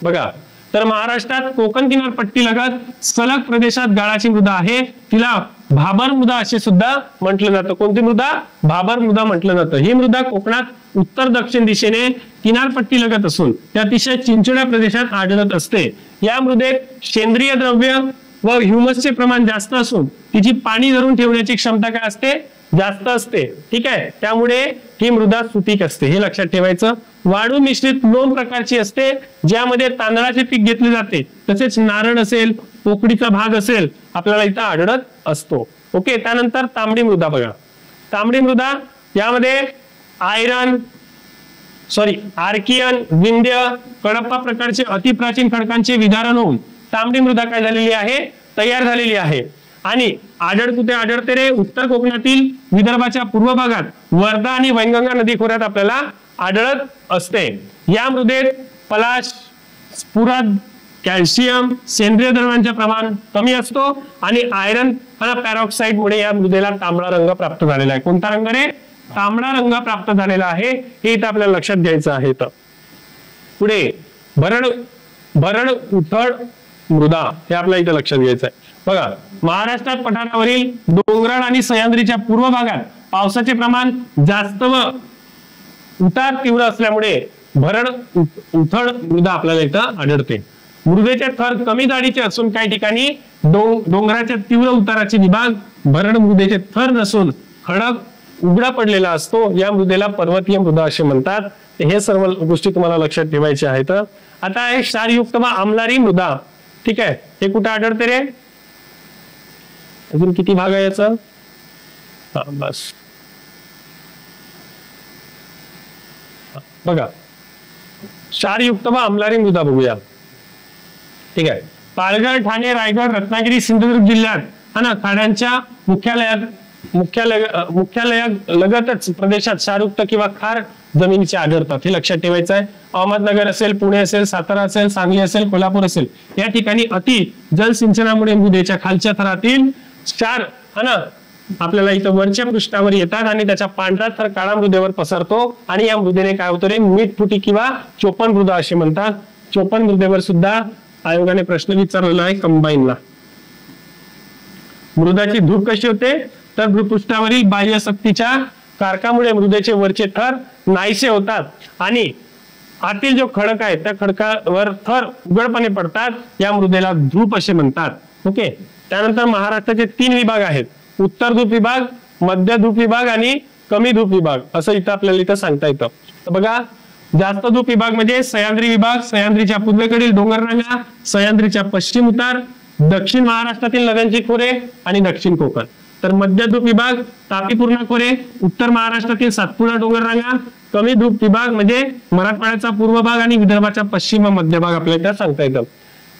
बघा, तर महाराष्ट्रात कोकण किनारपट्टी लगत सलग प्रदेशात गाळाची मृदा आहे, तिला भाबर मृदा असे सुद्धा म्हटलं जातं. कोणती मृदा? भाबर मृदा म्हटलं जातं. ही मृदा कोकणात उत्तर दक्षिण दिशेने किनारपट्टी लगत असून त्या अतिशय चिंचोळ्या प्रदेशात आढळत असते. या मृदेत सेंद्रिय द्रव्य व ह्युमसचे प्रमाण जास्त असून तिची पाणी धरून ठेवण्याची क्षमता काय असते? जास्त असते. ठीक आहे, त्यामुळे ही मृदा सुपीक असते, हे लक्षात ठेवायचं. वाळू मिश्रित 2 प्रकारची असते, ज्यामध्ये तांदळाचे पीक घेतले जाते, तसेच नारळ असेल, पोकळीचा भाग असेल, आपल्याला इथं आढळत असतो. ओके, त्यानंतर तांबडी मृदा बघा. तांबडी मृदा यामध्ये आर्कियन, विंध्य, कडप्पा प्रकारचे अतिप्राचीन खडकांचे विदारण होऊन तांबडी मृदा काय झालेली आहे? तयार झालेली आहे. आणि कुठे आढळते रे? उत्तर कोकणातील विदर्भाच्या पूर्व भागात वर्धा आणि वैनगंगा नदी खोऱ्यात आपल्याला आढळत असते. या मृदेत पलाश, स्फुरद, कॅल्शियम, सेंद्रिय द्रव्यांचे प्रमाण कमी असतो आणि आयरन आणि पॅरॉक्साईड मुळे या मृदेला तांबडा रंग प्राप्त झालेला आहे. कोणता रंग रे? तांबडा रंग प्राप्त झालेला आहे, हे इथं आपल्याला लक्षात घ्यायचं आहे. तर पुढे भरड उथळ मृदा, हे आपल्याला इथं लक्षात घ्यायचं आहे. बघा, महाराष्ट्रात पठारावरील डोंगराळ आणि सह्याद्रीच्या पूर्व भागात पावसाचे प्रमाण जास्त व उतार तीव्र असल्यामुळे भरड उथळ मृदा आपल्याला इथं आढळते. मृदेचे थर कमी जाडीचे असून काही ठिकाणी डोंगराच्या तीव्र उताराचे विभाग भरड मृदेचे थर नसून खडक उघडा पडलेला असतो. या मृदेला पर्वतीय मृदा असे म्हणतात. हे सर्व गोष्टी तुम्हाला लक्षात ठेवायच्या आहेत. आता आहे क्षारयुक्त व आम्लारी मृदा. ठीक आहे, हे कुठे आढळते रे? अजून किती भाग आहे याचा? बस बघा, क्षारयुक्त व आम्लारी मृदा बघूया. ठीक आहे, पालघर, ठाणे, रायगड, रत्नागिरी, सिंधुदुर्ग जिल्ह्यात हा ना खाड्यांच्या मुख्यालयात लगतच प्रदेशात क्षारयुक्त किंवा खार जमिनीचे आढळतात, हे लक्षात ठेवायचं आहे. अहमदनगर असेल, पुणे असेल, सातारा असेल, सांगली असेल, कोल्हापूर असेल, या ठिकाणी अति जलसिंचनामुळे मृदेच्या खालच्या थरातील क्षार हा ना आपल्याला इथं वरच्या पृष्ठावर येतात आणि त्याचा पांढरा थर काळा मृदेवर पसरतो आणि या मृदेने काय होतं रे? मीठफुटी किंवा चोपन मृदा असे म्हणतात. चोपन मृदेवर सुद्धा आयोगाने प्रश्न विचारलेला आहे कंबाईनला. मृदाची धूप कशी होते? तर भूपृष्ठावरील बाह्य शक्तीच्या कारकामुळे मृदेचे वरचे थर नाहीसे होतात आणि आतील जो खडक आहे त्या खडकावर थर उघडपणे पडतात. या मृदेला धूप असे म्हणतात. ओके, त्यानंतर महाराष्ट्राचे 3 विभाग आहेत: उत्तर धूप विभाग, मध्य धूप विभाग आणि कमी धूप विभाग, असं इथं आपल्याला इथं सांगता येतं. बघा, जास्त धूप विभाग म्हणजे सह्याद्री विभाग, सह्याद्रीच्या पूर्वेकडील डोंगररांगा, सह्याद्रीच्या पश्चिम उतार, दक्षिण महाराष्ट्रातील नद्यांची खोरे आणि दक्षिण कोकण. तर मध्य धूप विभाग तापी पूर्णा खोरे, उत्तर महाराष्ट्रातील सातपुडा डोंगररांगा. कमी धूप विभाग म्हणजे मराठवाड्याचा पूर्व भाग आणि विदर्भाचा पश्चिम व मध्य भाग आपल्याला सांगता येतं.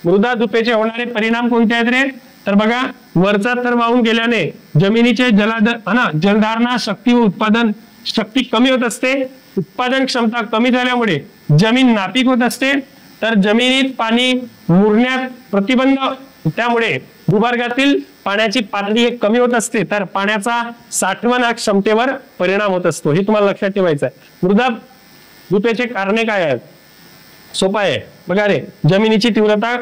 मृदा धुपेचे होणारे परिणाम कोणते आहेत रे? तर बघा, वरचा थर वाहून गेल्याने जमिनीचे जलधारणा शक्ती व उत्पादन शक्ती कमी होत असते. उत्पादन क्षमता कमी झाल्यामुळे जमीन नापीक होत असते. तर जमिनीत पाणी मुरण्यात प्रतिबंध, त्यामुळे भूभागातील पाण्याची पातळी हे कमी होत असते. तर पाण्याचा साठवण क्षमतेवर परिणाम होत असतो, हे तुम्हाला लक्षात ठेवायचं आहे. मृदा धुपेचे कारणे काय आहेत? सोपा आहे. बघा रे, जमिनीची तीव्रता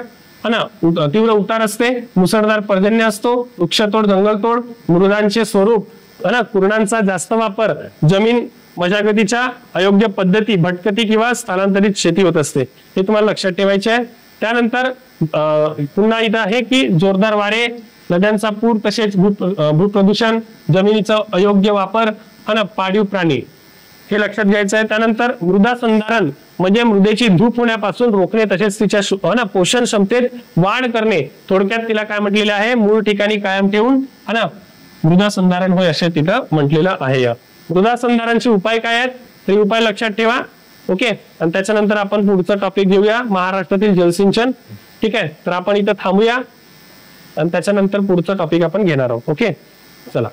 तीव्र उतार असते, मुसळधार पर्जन्य असतो, वृक्षतोड, जंगलतोड, मृदांचे स्वरूप कुरणांचा जास्त वापर, जमीन मशागतीच्या अयोग्य पद्धती, भटकती किंवा स्थलांतरित शेती होत असते, हे तुम्हाला लक्षात ठेवायचे आहे. त्यानंतर पुन्हा इथं आहे की जोरदार वारे, नद्यांचा पूर, तसेच भूप्रदूषण, जमिनीचा अयोग्य वापर आणि पाळीव प्राणी, हे लक्षात घ्यायचं आहे. त्यानंतर मृदा संधारण म्हणजे मृदेची धूप होण्यापासून रोखणे, तसेच तिच्या पोषण क्षमतेत वाढ करणे. थोडक्यात तिला काय म्हटलेलं आहे? मूळ ठिकाणी कायम ठेवून मृदा संधारण होय असे तिथं म्हटलेलं आहे. मृदा संधारणचे उपाय काय आहेत? ते उपाय लक्षात ठेवा. ओके, आणि त्याच्यानंतर आपण पुढचा टॉपिक घेऊया, महाराष्ट्रातील जलसिंचन. ठीक आहे, तर आपण इथं थांबूया आणि त्याच्यानंतर पुढचा टॉपिक आपण घेणार आहोत. ओके, चला.